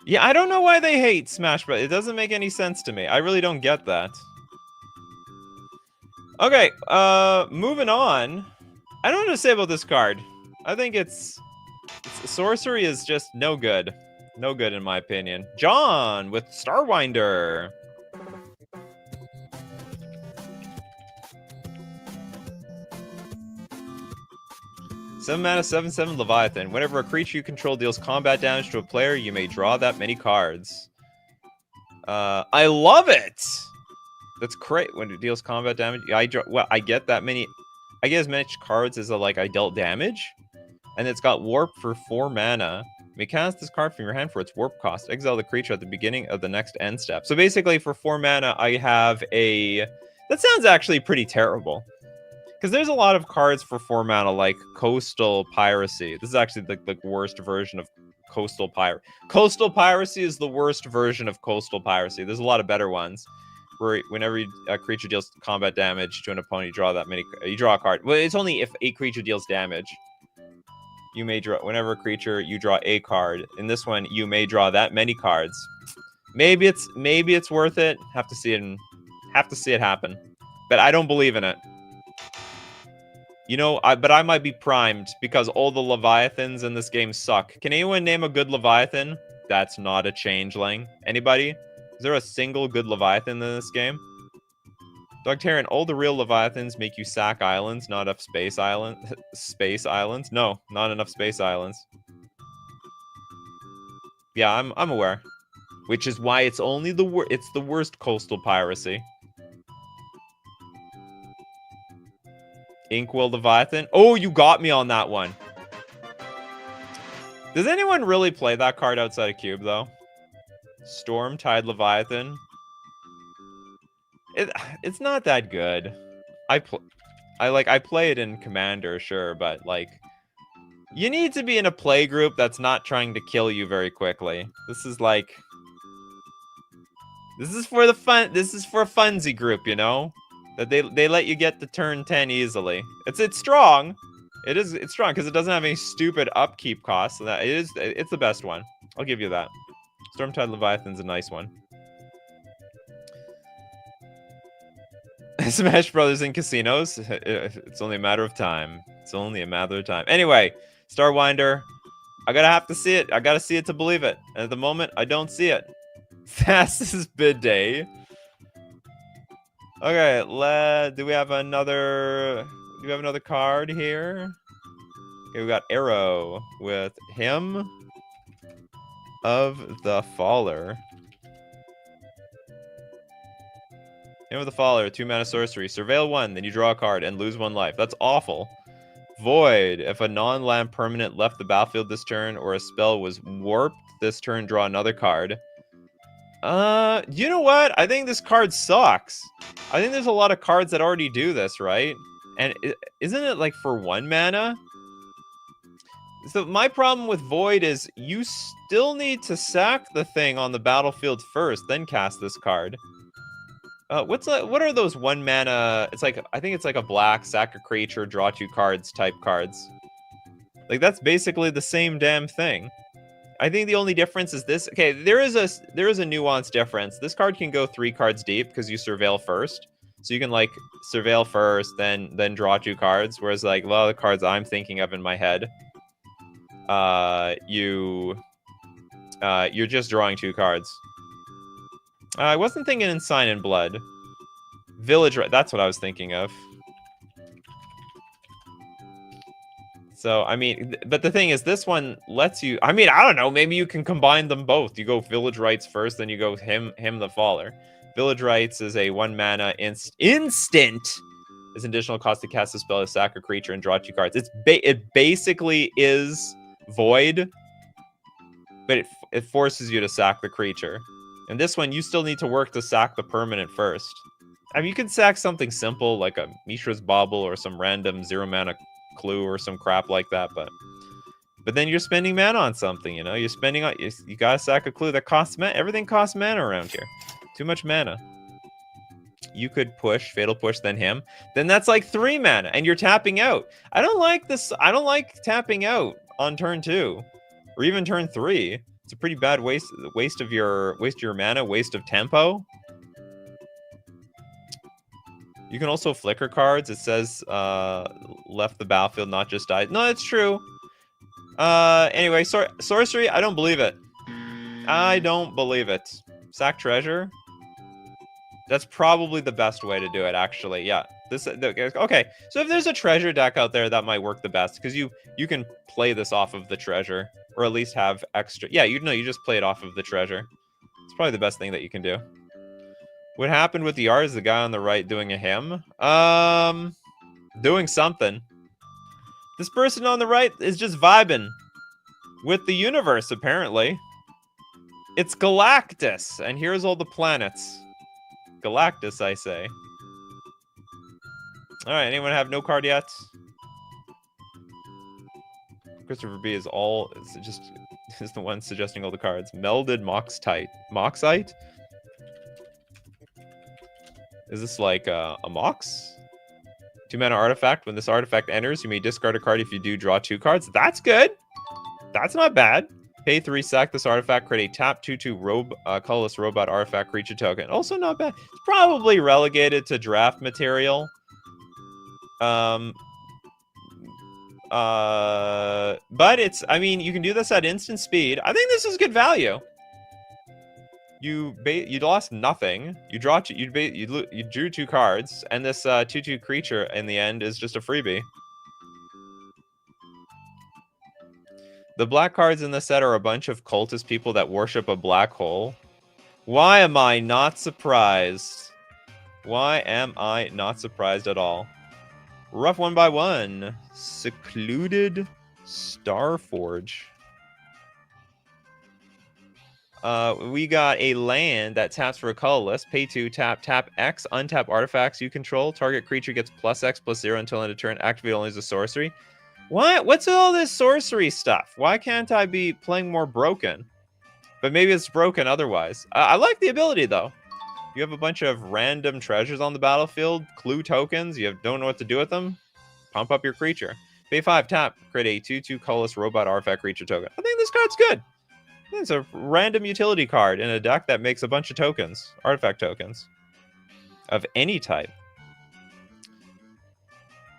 Yeah, I don't know why they hate Smash Bros. It doesn't make any sense to me. I really don't get that. Okay, moving on. I don't know what to say about this card. I think sorcery is just no good. No good in my opinion. John with Starwinder. Seven mana, 7/7 Leviathan. Whenever a creature you control deals combat damage to a player, you may draw that many cards. I love it. That's great. When it deals combat damage, I get that many. I get as many cards as I dealt damage, and it's got warp for 4 mana. You may cast this card from your hand for its warp cost. Exile the creature at the beginning of the next end step. So basically, for 4 mana, I have a. That sounds actually pretty terrible. Because there's a lot of cards for 4 mana, like Coastal Piracy. This is actually the worst version of Coastal Piracy. Coastal Piracy is the worst version of Coastal Piracy. There's a lot of better ones, where whenever a creature deals combat damage to an opponent, you draw you draw a card. Well, it's only if a creature deals damage. You may draw, whenever a creature, you draw a card. In this one, you may draw that many cards. Maybe it's worth it. Have to see it happen. But I don't believe in it. You know, but I might be primed because all the Leviathans in this game suck. Can anyone name a good Leviathan? That's not a changeling. Anybody? Is there a single good Leviathan in this game? Dogtarian, all the real Leviathans make you sack islands, not enough space islands. No, not enough space islands. Yeah, I'm aware. Which is why it's only it's the worst Coastal Piracy. Inkwell Leviathan. Oh, you got me on that one. Does anyone really play that card outside of Cube, though? Storm Tide Leviathan. It's not that good. I play it in Commander, sure, but you need to be in a play group that's not trying to kill you very quickly. This is for the fun. This is for a funsy group, you know. That they let you get to turn 10 easily. It's strong. It's strong because it doesn't have any stupid upkeep costs. So it's the best one. I'll give you that. Stormtide Leviathan's a nice one. Smash Brothers in casinos. It's only a matter of time. It's only a matter of time. Anyway, Starwinder. I have to see it. I gotta see it to believe it. And at the moment, I don't see it. Fastest bid day. Okay, do we have another card here? Okay, we got Arrow with Hymn of the Faller. Hymn of the Faller, 2 mana sorcery. Surveil 1, then you draw a card and lose 1 life. That's awful. Void, if a non-land permanent left the battlefield this turn or a spell was warped this turn, draw another card. You know what? I think this card sucks. I think there's a lot of cards that already do this, right? And isn't it for 1 mana? So my problem with Void is you still need to sack the thing on the battlefield first, then cast this card. What are those 1 mana? It's I think it's a black, sack a creature, draw 2 cards type cards. That's basically the same damn thing. I think the only difference is this. Okay, there is a nuanced difference. This card can go 3 cards deep because you surveil first. So you can surveil first, then draw 2 cards. Whereas a lot of the cards I'm thinking of in my head, you're just drawing 2 cards. I wasn't thinking in Sign in Blood. Village, that's what I was thinking of. So, I mean, but the thing is, this one lets you... I mean, I don't know. Maybe you can combine them both. You go Village Rites first, then you go Hymn the Faller. Village Rites is a 1 mana instant. It's an additional cost to cast a spell, sack a creature, and draw 2 cards. It basically is Void, but it forces you to sack the creature. And this one, you still need to work to sack the permanent first. I mean, you can sack something simple, like a Mishra's Bauble or some random 0 mana clue or some crap like that, but then you're spending mana on something, you know. You're spending on you gotta sack a clue that costs mana. Everything costs mana around here. Too much mana. You could push Fatal Push, then Him. Then that's 3 mana, and you're tapping out. I don't like this. I don't like tapping out on turn 2, or even turn 3. It's a pretty bad waste of your mana, waste of tempo. You can also flicker cards. It says left the battlefield, not just died. No, it's true. Anyway, sorcery, I don't believe it. I don't believe it. Sack treasure? That's probably the best way to do it, actually. Yeah. Okay. So if there's a treasure deck out there, that might work the best, because you can play this off of the treasure, or at least have extra. Yeah, you just play it off of the treasure. It's probably the best thing that you can do. What happened with the art is the guy on the right doing a hymn. Doing something. This person on the right is just vibing with the universe, apparently. It's Galactus, and here's all the planets. Galactus, I say. Alright, anyone have no card yet? Christopher B is the one suggesting all the cards. Melded Moxite? Is this like a Mox? 2-mana artifact. When this artifact enters, you may discard a card. If you do, draw 2 cards. That's good. That's not bad. Pay 3, sack this artifact, create a tap 2/2 colorless robot artifact creature token. Also not bad. It's probably relegated to draft material. But it's, I mean, you can do this at instant speed. I think this is good value. You lost nothing. You drew 2 cards, and this 2/2 creature in the end is just a freebie. The black cards in this set are a bunch of cultist people that worship a black hole. Why am I not surprised? Why am I not surprised at all? Rough 1x1. Secluded Starforge. We got a land that taps for a colorless. Pay 2, tap X, untap artifacts you control. Target creature gets +X/+0 until end of turn. Activate only as a sorcery. What? What's all this sorcery stuff? Why can't I be playing more broken? But maybe it's broken otherwise. I like the ability, though. You have a bunch of random treasures on the battlefield, clue tokens. You don't know what to do with them. Pump up your creature. Pay 5, tap. Create a 2/2 colorless robot artifact creature token. I think this card's good. It's a random utility card in a deck that makes a bunch of tokens. Artifact tokens. Of any type.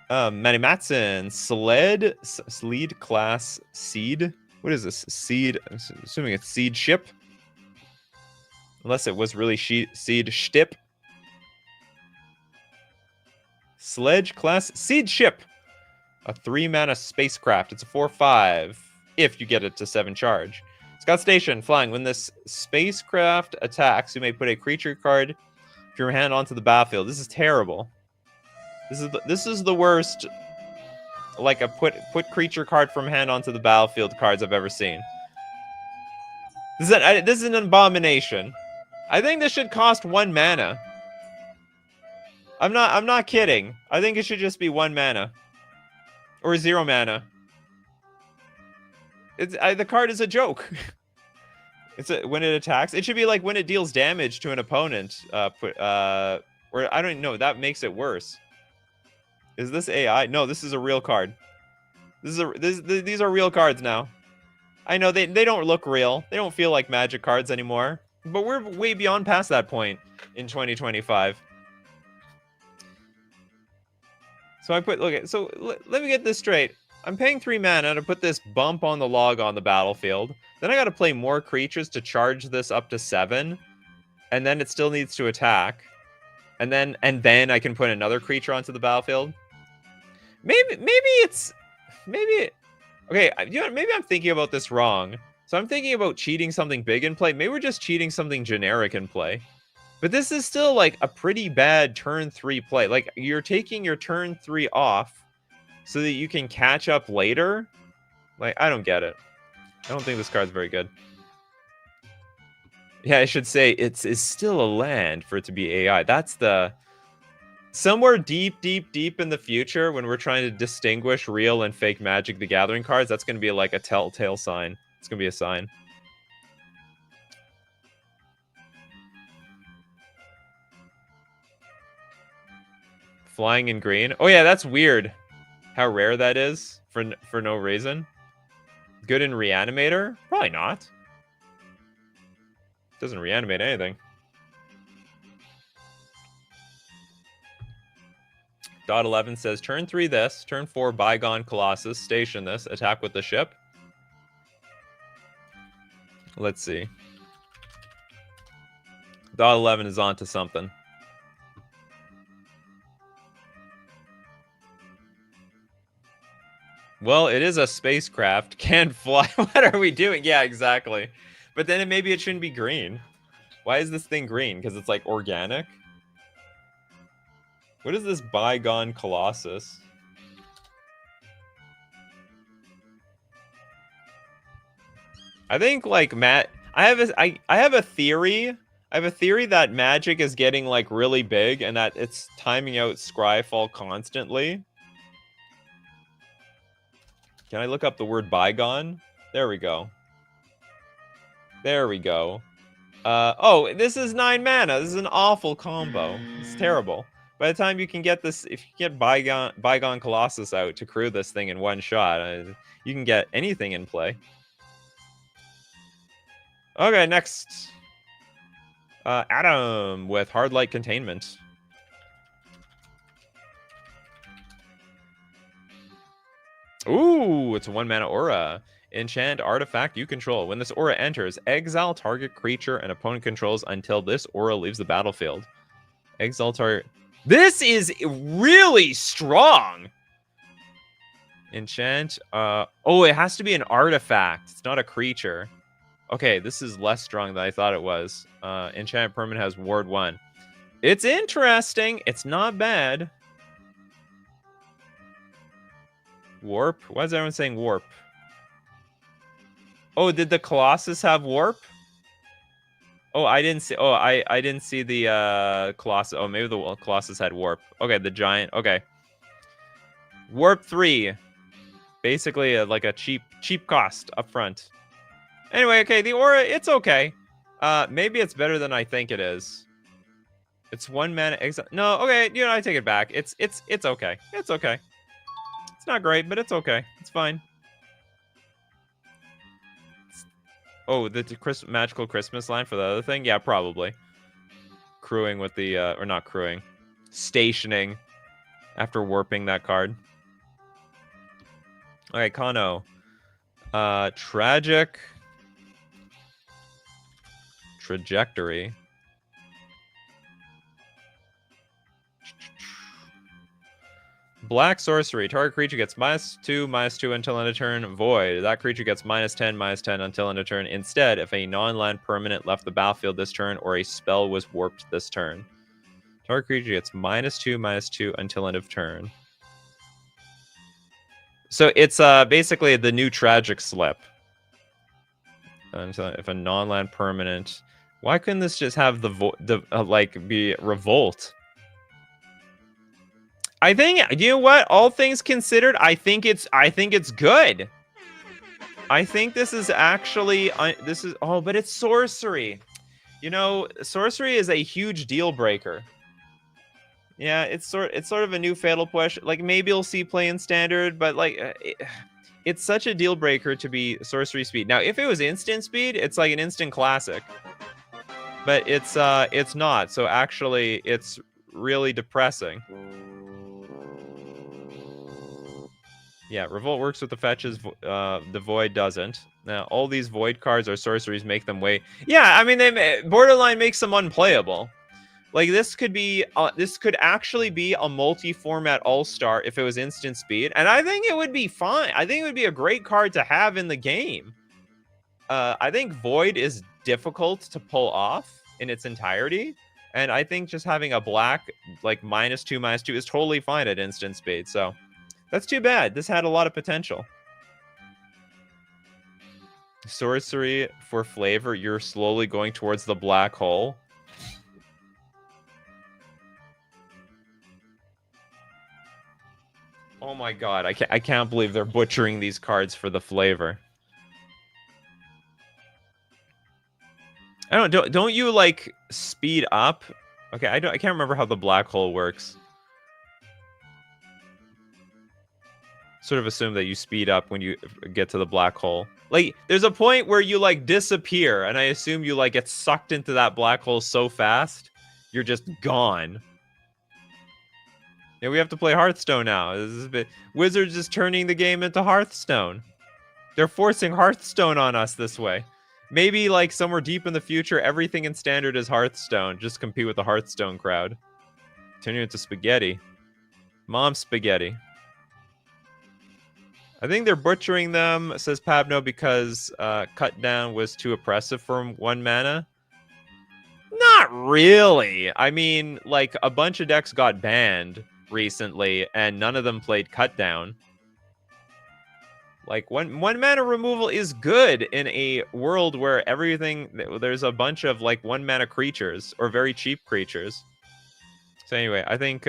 Manny Matson, Sled class Seed. What is this? Seed, I'm assuming it's Seed Ship. Unless it was really Seed Shtip. Sledge class Seed Ship. A 3-mana spacecraft. It's a 4/5. If you get it to 7 charge. Scout Station, flying. When this spacecraft attacks, you may put a creature card from your hand onto the battlefield. This is terrible. This is the worst, like, a put creature card from hand onto the battlefield cards I've ever seen. This is an abomination. I think this should cost 1 mana. I'm not kidding. I think it should just be 1 mana. Or 0 mana. The card is a joke. When it attacks, it should be like when it deals damage to an opponent. Or I don't know. That makes it worse. Is this AI? No, this is a real card. These are real cards now. I know they don't look real. They don't feel like Magic cards anymore. But we're way beyond past that point in 2025. So let me get this straight. I'm paying 3 mana to put this bump on the log on the battlefield. Then I got to play more creatures to charge this up to 7, and then it still needs to attack. And then I can put another creature onto the battlefield. Maybe okay, maybe I'm thinking about this wrong. So I'm thinking about cheating something big in play. Maybe we're just cheating something generic in play. But this is still like a pretty bad turn 3 play. Like, you're taking your turn 3 off so that you can catch up later. Like, I don't get it. I don't think this card's very good. Yeah, I should say it's still a land for it to be AI. That's the... Somewhere deep in the future, when we're trying to distinguish real and fake Magic the Gathering cards, that's going to be like a telltale sign. It's going to be a sign. Flying in green. Oh yeah, that's weird. How rare that is for no reason. Good in Reanimator? Probably not. Doesn't reanimate anything. Dot 11 says, turn 3 this, turn 4 Bygone Colossus, station this, attack with the ship. Let's see. Dot 11 is onto something. Well, it is a spacecraft. Can't fly. What are we doing? Yeah, exactly. But then maybe it shouldn't be green. Why is this thing green? Because it's like organic? What is this bygone Colossus? I think like I have a theory. I have a theory that Magic is getting like really big and that it's timing out Scryfall constantly. Can I look up the word bygone? There we go. There we go. Oh, this is 9 mana. This is an awful combo. It's terrible. By the time you can get this, if you get Bygone Colossus out to crew this thing in one shot, you can get anything in play. Okay, next. Adam with Hard Light Containment. Ooh, it's a 1 mana aura. Enchant artifact you control. When this aura enters, exile target creature and opponent controls until this aura leaves the battlefield. Exile target. This is really strong. Enchant. Oh, it has to be an artifact. It's not a creature. Okay, this is less strong than I thought it was. Enchant permanent has ward 1. It's interesting. It's not bad. Warp? Why is everyone saying warp? Oh, did the Colossus have warp? Oh, I didn't see. Oh, I didn't see the Colossus. Oh, maybe the Colossus had warp. Okay, the giant. Okay. Warp 3. Basically, like a cheap cost up front. Anyway, okay, the aura, it's okay. Maybe it's better than I think it is. It's 1 mana. No, okay, you know, I take it back. It's okay. It's okay. It's not great, but it's okay. It's fine. Oh, the magical Christmas line for the other thing? Yeah, probably. Crewing with the, or not crewing. Stationing after warping that card. Okay, Kano. Tragic Trajectory. Black sorcery. Target creature gets -2/-2 until end of turn. Void. That creature gets -10/-10 until end of turn. Instead, if a non-land permanent left the battlefield this turn or a spell was warped this turn. Target creature gets -2/-2 until end of turn. So it's basically the new Tragic Slip. So if a non-land permanent, why couldn't this just have like be Revolt? I think, you know what? All things considered, I think it's good. I think this is actually but it's sorcery. You know, sorcery is a huge deal breaker. Yeah, it's sort of a new Fatal Push. Like maybe you'll see play in Standard, but like it's such a deal breaker to be sorcery speed. Now, if it was instant speed, it's like an instant classic. But it's not. So actually, it's really depressing. Yeah, Revolt works with the fetches. The Void doesn't. Now, all these Void cards or sorceries make them way. Yeah, I mean, borderline makes them unplayable. Like this could be, this could actually be a multi-format all-star if it was instant speed, and I think it would be fine. I think it would be a great card to have in the game. I think Void is difficult to pull off in its entirety, and I think just having a black like -2/-2 is totally fine at instant speed. So. That's too bad. This had a lot of potential. Sorcery for flavor. You're slowly going towards the black hole. Oh my god. I can't believe they're butchering these cards for the flavor. I don't you like speed up? Okay, I can't remember how the black hole works. Sort of assume that you speed up when you get to the black hole. Like, there's a point where you, like, disappear, and I assume you, like, get sucked into that black hole so fast, you're just gone. Yeah, we have to play Hearthstone now. This is a bit... Wizards is turning the game into Hearthstone. They're forcing Hearthstone on us this way. Maybe like somewhere deep in the future, everything in standard is Hearthstone. Just compete with the Hearthstone crowd. Turn you into spaghetti. Mom spaghetti. I think they're butchering them, says Pabno, because cut down was too oppressive for 1 mana. Not really. I mean, like, a bunch of decks got banned recently, and none of them played cut down. Like, one mana removal is good in a world where there's a bunch of, like, 1 mana creatures, or very cheap creatures. So anyway, I think,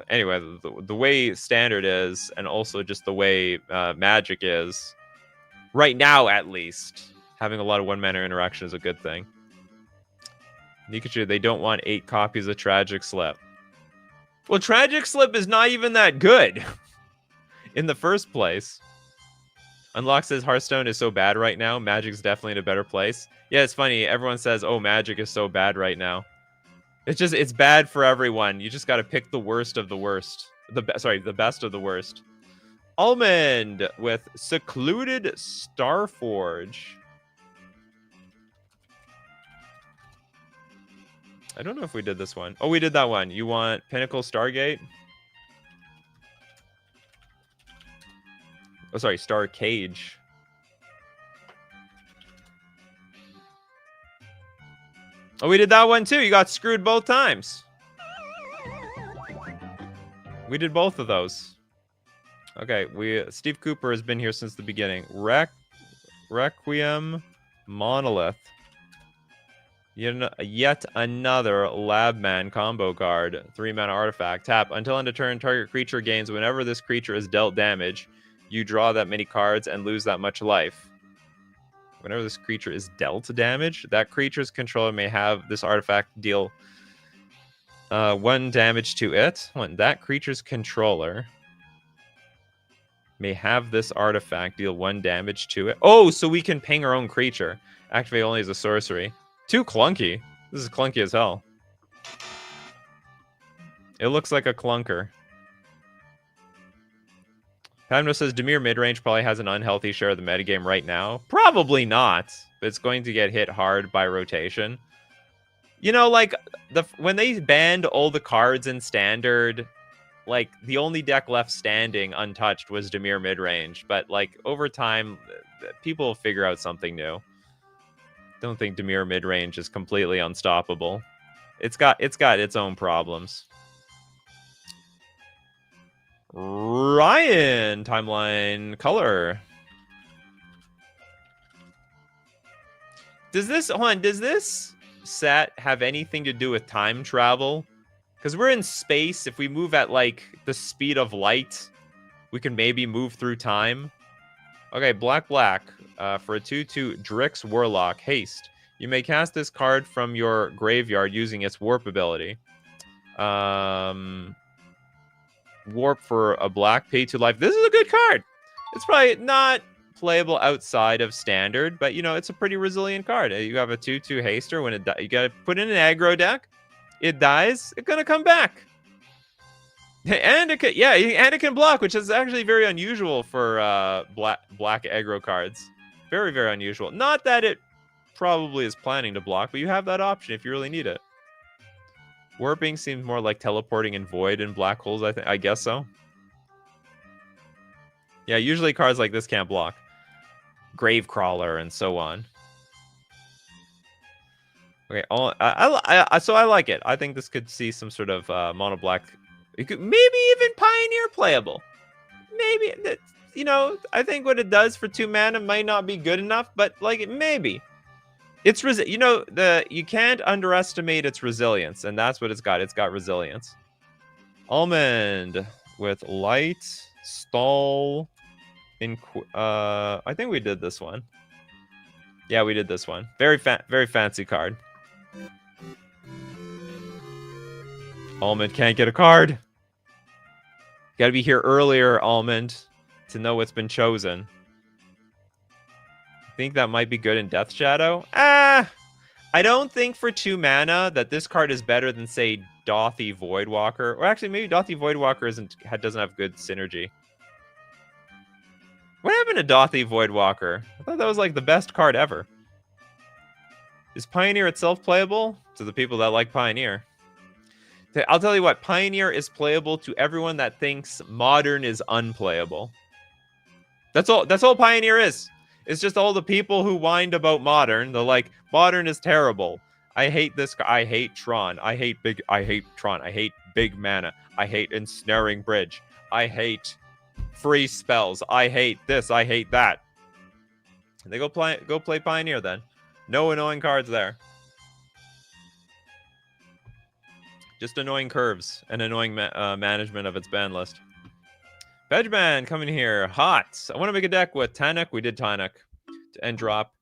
anyway, the way standard is, and also just the way Magic is, right now at least, having a lot of 1 mana interaction is a good thing. Nikachu, they don't want 8 copies of Tragic Slip. Well, Tragic Slip is not even that good in the first place. Unlock says Hearthstone is so bad right now. Magic's definitely in a better place. Yeah, it's funny. Everyone says, oh, Magic is so bad right now. It's bad for everyone. You just got to pick the worst of the worst. The best of the worst. Almond with Secluded Starforge. I don't know if we did this one. Oh, we did that one. You want Pinnacle Stargate? Oh, sorry, Star Cage. Oh, we did that one too. You got screwed both times. We did both of those. Okay, Steve Cooper has been here since the beginning. Requiem Monolith. Yet another Labman combo card. 3-mana artifact. Tap. Until end of turn, target creature gains whenever this creature is dealt damage. You draw that many cards and lose that much life. Whenever this creature is dealt damage, that creature's controller may have this artifact deal 1 damage to it. When that creature's controller may have this artifact deal 1 damage to it. Oh, so we can ping our own creature. Activate only as a sorcery. Too clunky. This is clunky as hell. It looks like a clunker. Pamno says Dimir midrange probably has an unhealthy share of the metagame right now. Probably not, but it's going to get hit hard by rotation. You know, like, when they banned all the cards in Standard, like, the only deck left standing untouched was Dimir midrange. But, like, over time, people will figure out something new. Don't think Dimir midrange is completely unstoppable. It's got its own problems. Ryan, timeline color. Does this set have anything to do with time travel? Because we're in space. If we move at like the speed of light, we can maybe move through time. Okay, black for a 2/2 Drix Warlock haste. You may cast this card from your graveyard using its warp ability. Warp for a black, pay 2 life. This is a good card. It's probably not playable outside of Standard, but, you know, it's a pretty resilient card. You have a 2/2 haster. When it you gotta put in an aggro deck. It dies. It's gonna come back. And it can block, which is actually very unusual for black aggro cards. Very, very unusual. Not that it probably is planning to block, but you have that option if you really need it. Warping seems more like teleporting in void and black holes, I guess so. Yeah, usually cards like this can't block. Gravecrawler and so on. Okay, so I like it. I think this could see some sort of mono black. It could maybe even Pioneer playable. Maybe, you know, I think what it does for 2 mana might not be good enough, but like maybe. It's you can't underestimate its resilience, and that's what it's got. It's got resilience. Almond with light stall I think we did this one. Yeah, we did this one. Very fancy card. Almond can't get a card. You got to be here earlier, Almond, to know what's been chosen. Think that might be good in Death Shadow? I don't think for 2 mana that this card is better than, say, Dothy Voidwalker. Or actually, maybe Dothy Voidwalker doesn't have good synergy. What happened to Dothy Voidwalker? I thought that was like the best card ever. Is Pioneer itself playable? To the people that like Pioneer. I'll tell you what, Pioneer is playable to everyone that thinks Modern is unplayable. That's all Pioneer is. It's just all the people who whined about Modern. They're like, Modern is terrible. I hate this. I hate Tron. I hate Tron. I hate big mana. I hate Ensnaring Bridge. I hate free spells. I hate this. I hate that. They go play Pioneer then. No annoying cards there. Just annoying curves and annoying management of its ban list. Vegman coming here. Hot. I want to make a deck with Tanuk. We did Tanuk. To end drop.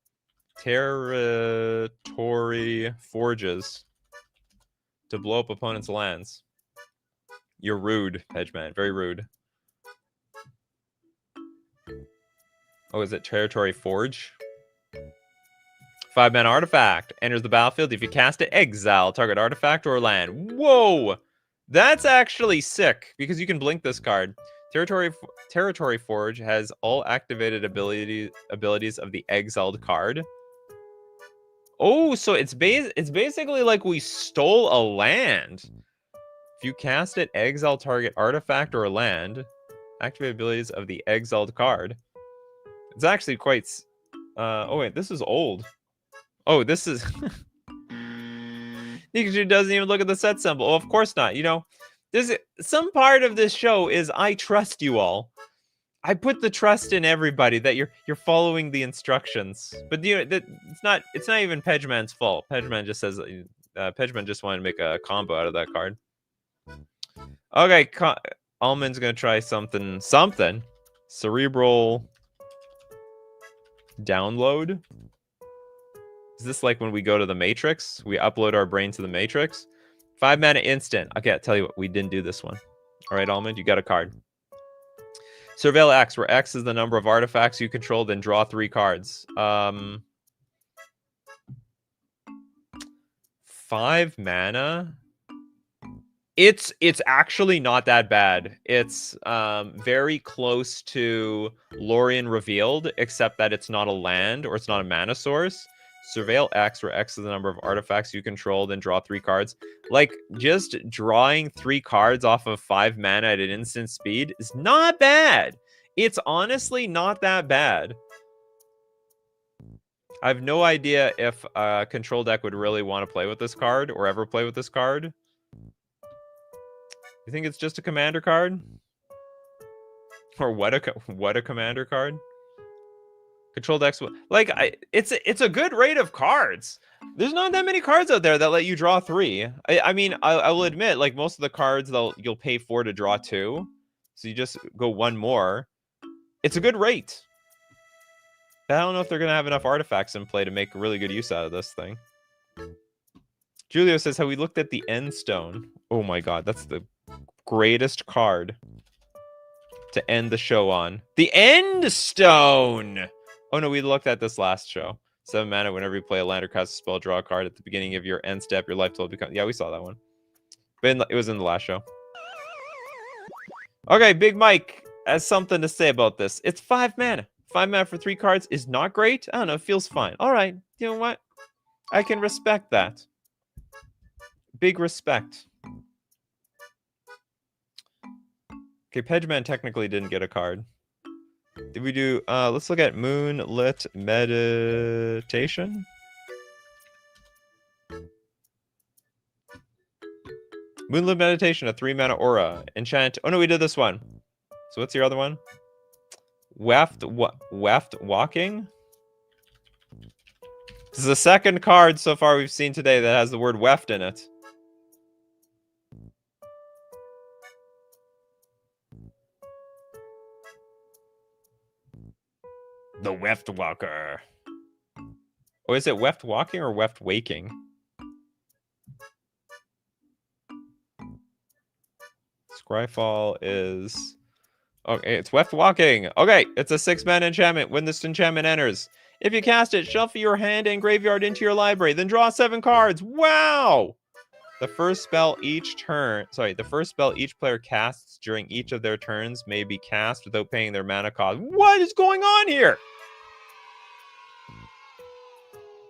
Territory Forges. To blow up opponents' lands. You're rude, Hedgeman. Very rude. Oh, is it Territory Forge? 5-mana artifact. Enters the battlefield. If you cast it, exile target artifact or land. Whoa! That's actually sick, because you can blink this card. Territory Forge has all activated abilities of the exiled card. Oh, so it's basically like we stole a land. If you cast it, exile target artifact or land. Activate abilities of the exiled card. It's actually quite... oh, wait, this is old. Oh, this is... Nikachu doesn't even look at the set symbol. Oh, of course not. You know, there's some part of this show is I trust you all. I put the trust in everybody that you're following the instructions. But you know, it's not even Pedgeman's fault. Pedgeman just says Pedgeman just wanted to make a combo out of that card. Okay, Almond's gonna try something. Cerebral download. Is this like when we go to the Matrix? We upload our brain to the Matrix? 5-mana instant. Okay, I'll tell you what, we didn't do this one. All right, Almond, you got a card. Surveil X, where X is the number of artifacts you control, then draw 3 cards. 5 mana. It's actually not that bad. It's very close to Lorien Revealed, except that it's not a land or it's not a mana source. Surveil X, where X is the number of artifacts you control, then draw 3 cards. Like, just drawing 3 cards off of 5 mana at an instant speed is not bad. It's honestly not that bad. I have no idea if a control deck would really want to play with this card or ever play with this card. You think it's just a commander card? Or what a commander card? Control decks, like, it's a good rate of cards. There's not that many cards out there that let you draw 3. I mean, I will admit, like, most of the cards you'll pay 4 to draw 2, so you just go 1 more. It's a good rate. But I don't know if they're gonna have enough artifacts in play to make really good use out of this thing. Julio says how we looked at the End Stone. Oh my god, that's the greatest card to end the show on. The End Stone. Oh no, we looked at this last show. 7 mana whenever you play a land or cast a spell, draw a card at the beginning of your end step. Your life total becomes... Yeah, we saw that one. But it was in the last show. Okay, Big Mike has something to say about this. It's 5 mana. 5 mana for 3 cards is not great. I don't know, it feels fine. All right, you know what? I can respect that. Big respect. Okay, Pedgeman technically didn't get a card. Did we do... let's look at Moonlit Meditation. Moonlit Meditation, a 3-mana aura. Enchant... Oh no, we did this one. So what's your other one? Weft Walking? This is the second card so far we've seen today that has the word Weft in it. The Weft Walker. Oh, is it Weft Walking or Weft Waking? Scryfall is... Okay, it's Weft Walking. Okay, it's a 6-mana enchantment. When this enchantment enters, if you cast it, shuffle your hand and graveyard into your library, then draw 7 cards. Wow! The first spell each player casts during each of their turns may be cast without paying their mana cost. What is going on here?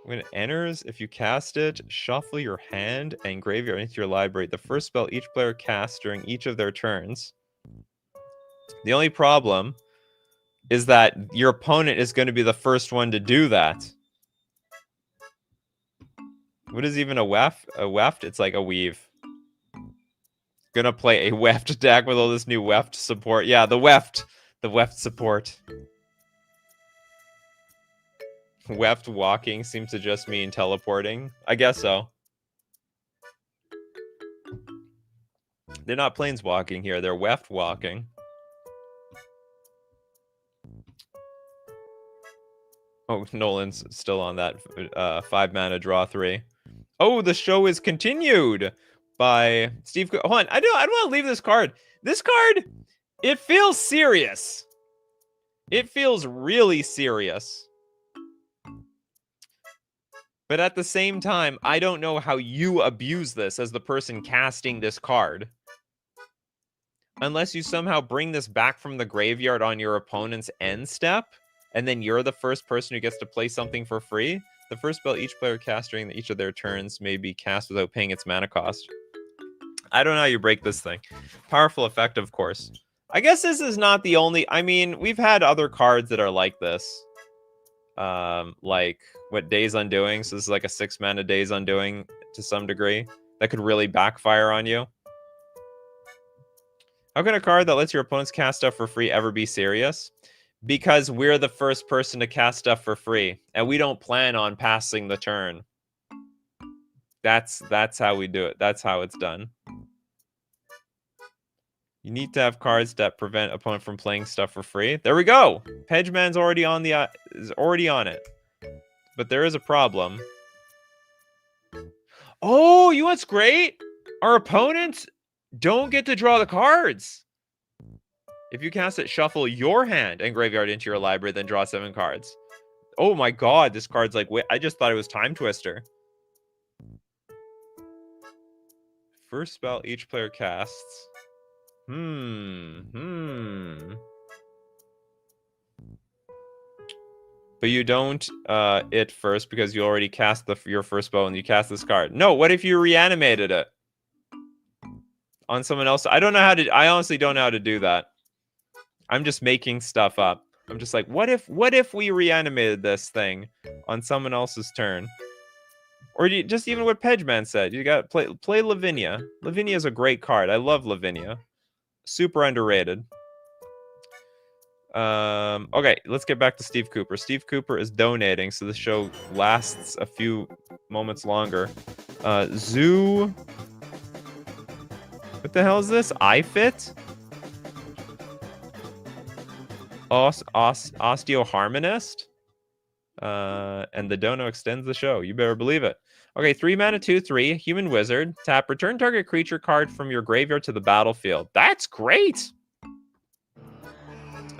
When it enters, if you cast it, shuffle your hand and graveyard into your library. The first spell each player casts during each of their turns. The only problem is that your opponent is going to be the first one to do that. What is even a weft? A weft? It's like a weave. Gonna play a weft deck with all this new weft support. Yeah, the weft. The weft support. Weft walking seems to just mean teleporting. I guess so. They're not planeswalking here. They're weft walking. Oh, Nolan's still on that 5 mana draw 3. Oh, the show is continued by Steve. Hold on, I don't want to leave this card. This card, it feels serious. It feels really serious. But at the same time, I don't know how you abuse this as the person casting this card. Unless you somehow bring this back from the graveyard on your opponent's end step, and then you're the first person who gets to play something for free. The first spell each player casts during each of their turns may be cast without paying its mana cost. I don't know how you break this thing. Powerful effect, of course. I guess this is not the only... I mean, we've had other cards that are like this. Like, what, Days Undoing? So this is like a 6 mana Days Undoing to some degree. That could really backfire on you. How can a card that lets your opponents cast stuff for free ever be serious? Because we're the first person to cast stuff for free, and we don't plan on passing the turn. That's how we do it. That's how it's done. You need to have cards that prevent opponent from playing stuff for free. There we go. Hedgeman's already on the is already on it. But there is a problem. Oh, you know what's great? Our opponents don't get to draw the cards. If you cast it, shuffle your hand and graveyard into your library, then draw 7 cards. Oh my god, this card's like... Wait, I just thought it was Time Twister. First spell each player casts. But you don't it first because you already cast your first spell and you cast this card. No, what if you reanimated it? On someone else? I honestly don't know how to do that. I'm just making stuff up. I'm just like, what if we reanimated this thing on someone else's turn? Or just even what Pedgeman said. You got play Lavinia. Lavinia is a great card. I love Lavinia. Super underrated. Okay, let's get back to Steve Cooper. Steve Cooper is donating, so the show lasts a few moments longer. Zoo. What the hell is this? iFit? Osteoharmonist? And the dono extends the show. You better believe it. Okay, 3 mana, 2/3, human wizard. Tap, return target creature card from your graveyard to the battlefield. That's great!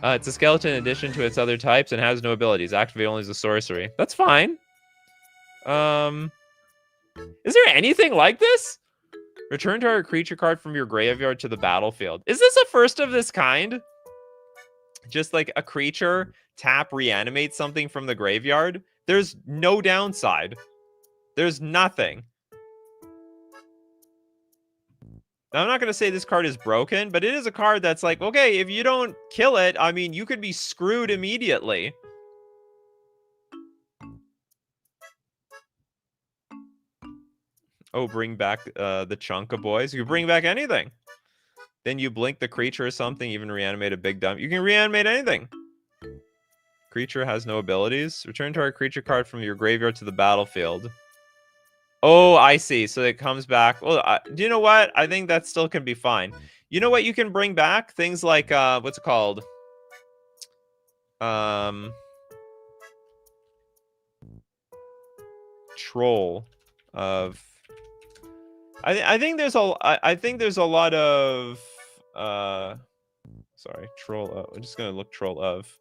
It's a skeleton in addition to its other types and has no abilities. Activate only as a sorcery. That's fine. Is there anything like this? Return target creature card from your graveyard to the battlefield. Is this a first of this kind? Just like a creature, tap, reanimate something from the graveyard. There's no downside. There's nothing. Now, I'm not going to say this card is broken, but it is a card that's like, okay, if you don't kill it, I mean, you could be screwed immediately. Oh, bring back the chunk of boys. You can bring back anything. Then you blink the creature or something, even reanimate a big dump. You can reanimate anything. Creature has no abilities. Return target creature card from your graveyard to the battlefield. Oh, I see. So it comes back. Well, do you know what? I think that still can be fine. You know what you can bring back? Things like, what's it called? Troll of... I think there's a lot of sorry, troll. I'm just gonna look troll of.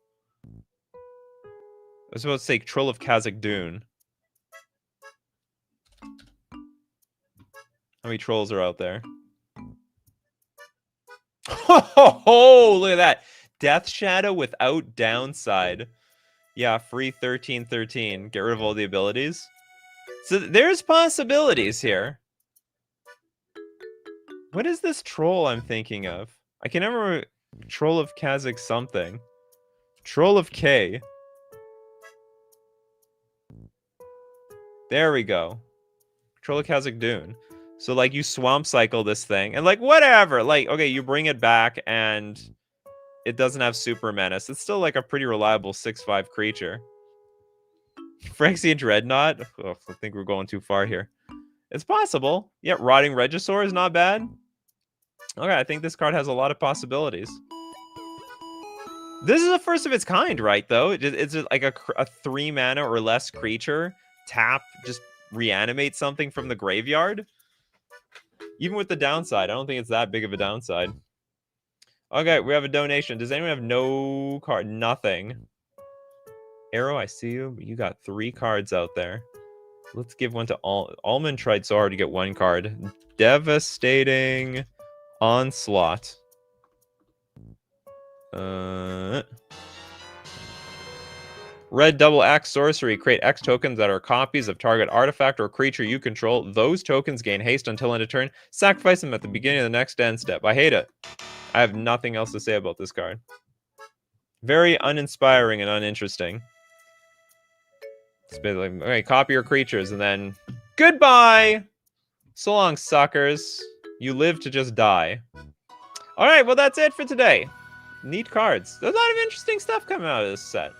I was about to say troll of Kazakh Dune. How many trolls are out there? Oh, look at that. Death Shadow without downside. Yeah, free 13/13. Get rid of all the abilities. So there's possibilities here. What is this troll I'm thinking of? I can never remember. Troll of Kazakh something. Troll of K. There we go. Troll of Kazakh Dune. So, like, you swamp cycle this thing. And, like, whatever. Like, okay, you bring it back and it doesn't have super menace. It's still, like, a pretty reliable 6/5 creature. Phyrexian Dreadnought? Oh, I think we're going too far here. It's possible. Yeah, Rotting Regisaur is not bad. Okay, I think this card has a lot of possibilities. This is the first of its kind, right, though? It's just like a 3 mana or less creature. Tap, just reanimate something from the graveyard. Even with the downside, I don't think it's that big of a downside. Okay, we have a donation. Does anyone have no card? Nothing. Arrow, I see you, but you got 3 cards out there. Let's give one to Almond. Tried so hard to get 1 card. Devastating Onslaught. Red double axe sorcery. Create X tokens that are copies of target artifact or creature you control. Those tokens gain haste until end of turn. Sacrifice them at the beginning of the next end step. I hate it. I have nothing else to say about this card. Very uninspiring and uninteresting. It's basically, okay, copy your creatures and then goodbye. So long, suckers. You live to just die. All right, well, that's it for today. Neat cards. There's a lot of interesting stuff coming out of this set.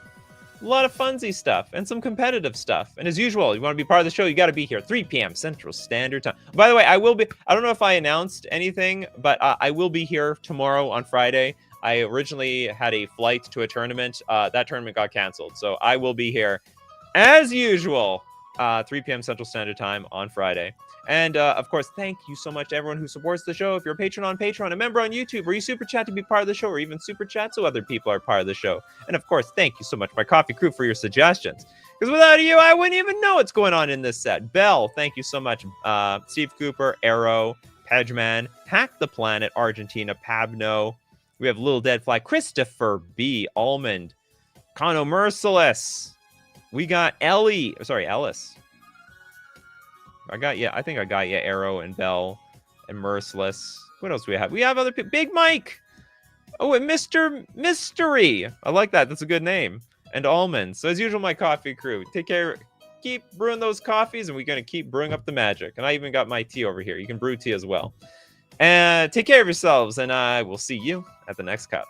A lot of funsy stuff and some competitive stuff. And as usual, you want to be part of the show, you got to be here 3 p.m. Central Standard Time. By the way, I don't know if I announced anything, but I will be here tomorrow on Friday. I originally had a flight to a tournament. That tournament got canceled. So I will be here as usual, 3 p.m. Central Standard Time on Friday. And, of course, thank you so much to everyone who supports the show. If you're a patron on Patreon, a member on YouTube, or you super chat to be part of the show, or even super chat so other people are part of the show. And, of course, thank you so much, my coffee crew, for your suggestions. Because without you, I wouldn't even know what's going on in this set. Bell, thank you so much. Steve Cooper, Arrow, Pedgeman, Hack the Planet, Argentina, Pabno. We have Little Dead Fly, Christopher B, Almond, Kano Merciless. We got Ellis. I think I got you, Arrow and Bell and Merciless. What else do we have? We have other people. Big Mike. Oh, and Mr. Mystery. I like that. That's a good name. And Almond. So as usual, my coffee crew. Take care. Keep brewing those coffees, and we're going to keep brewing up the magic. And I even got my tea over here. You can brew tea as well. And take care of yourselves, and I will see you at the next cup.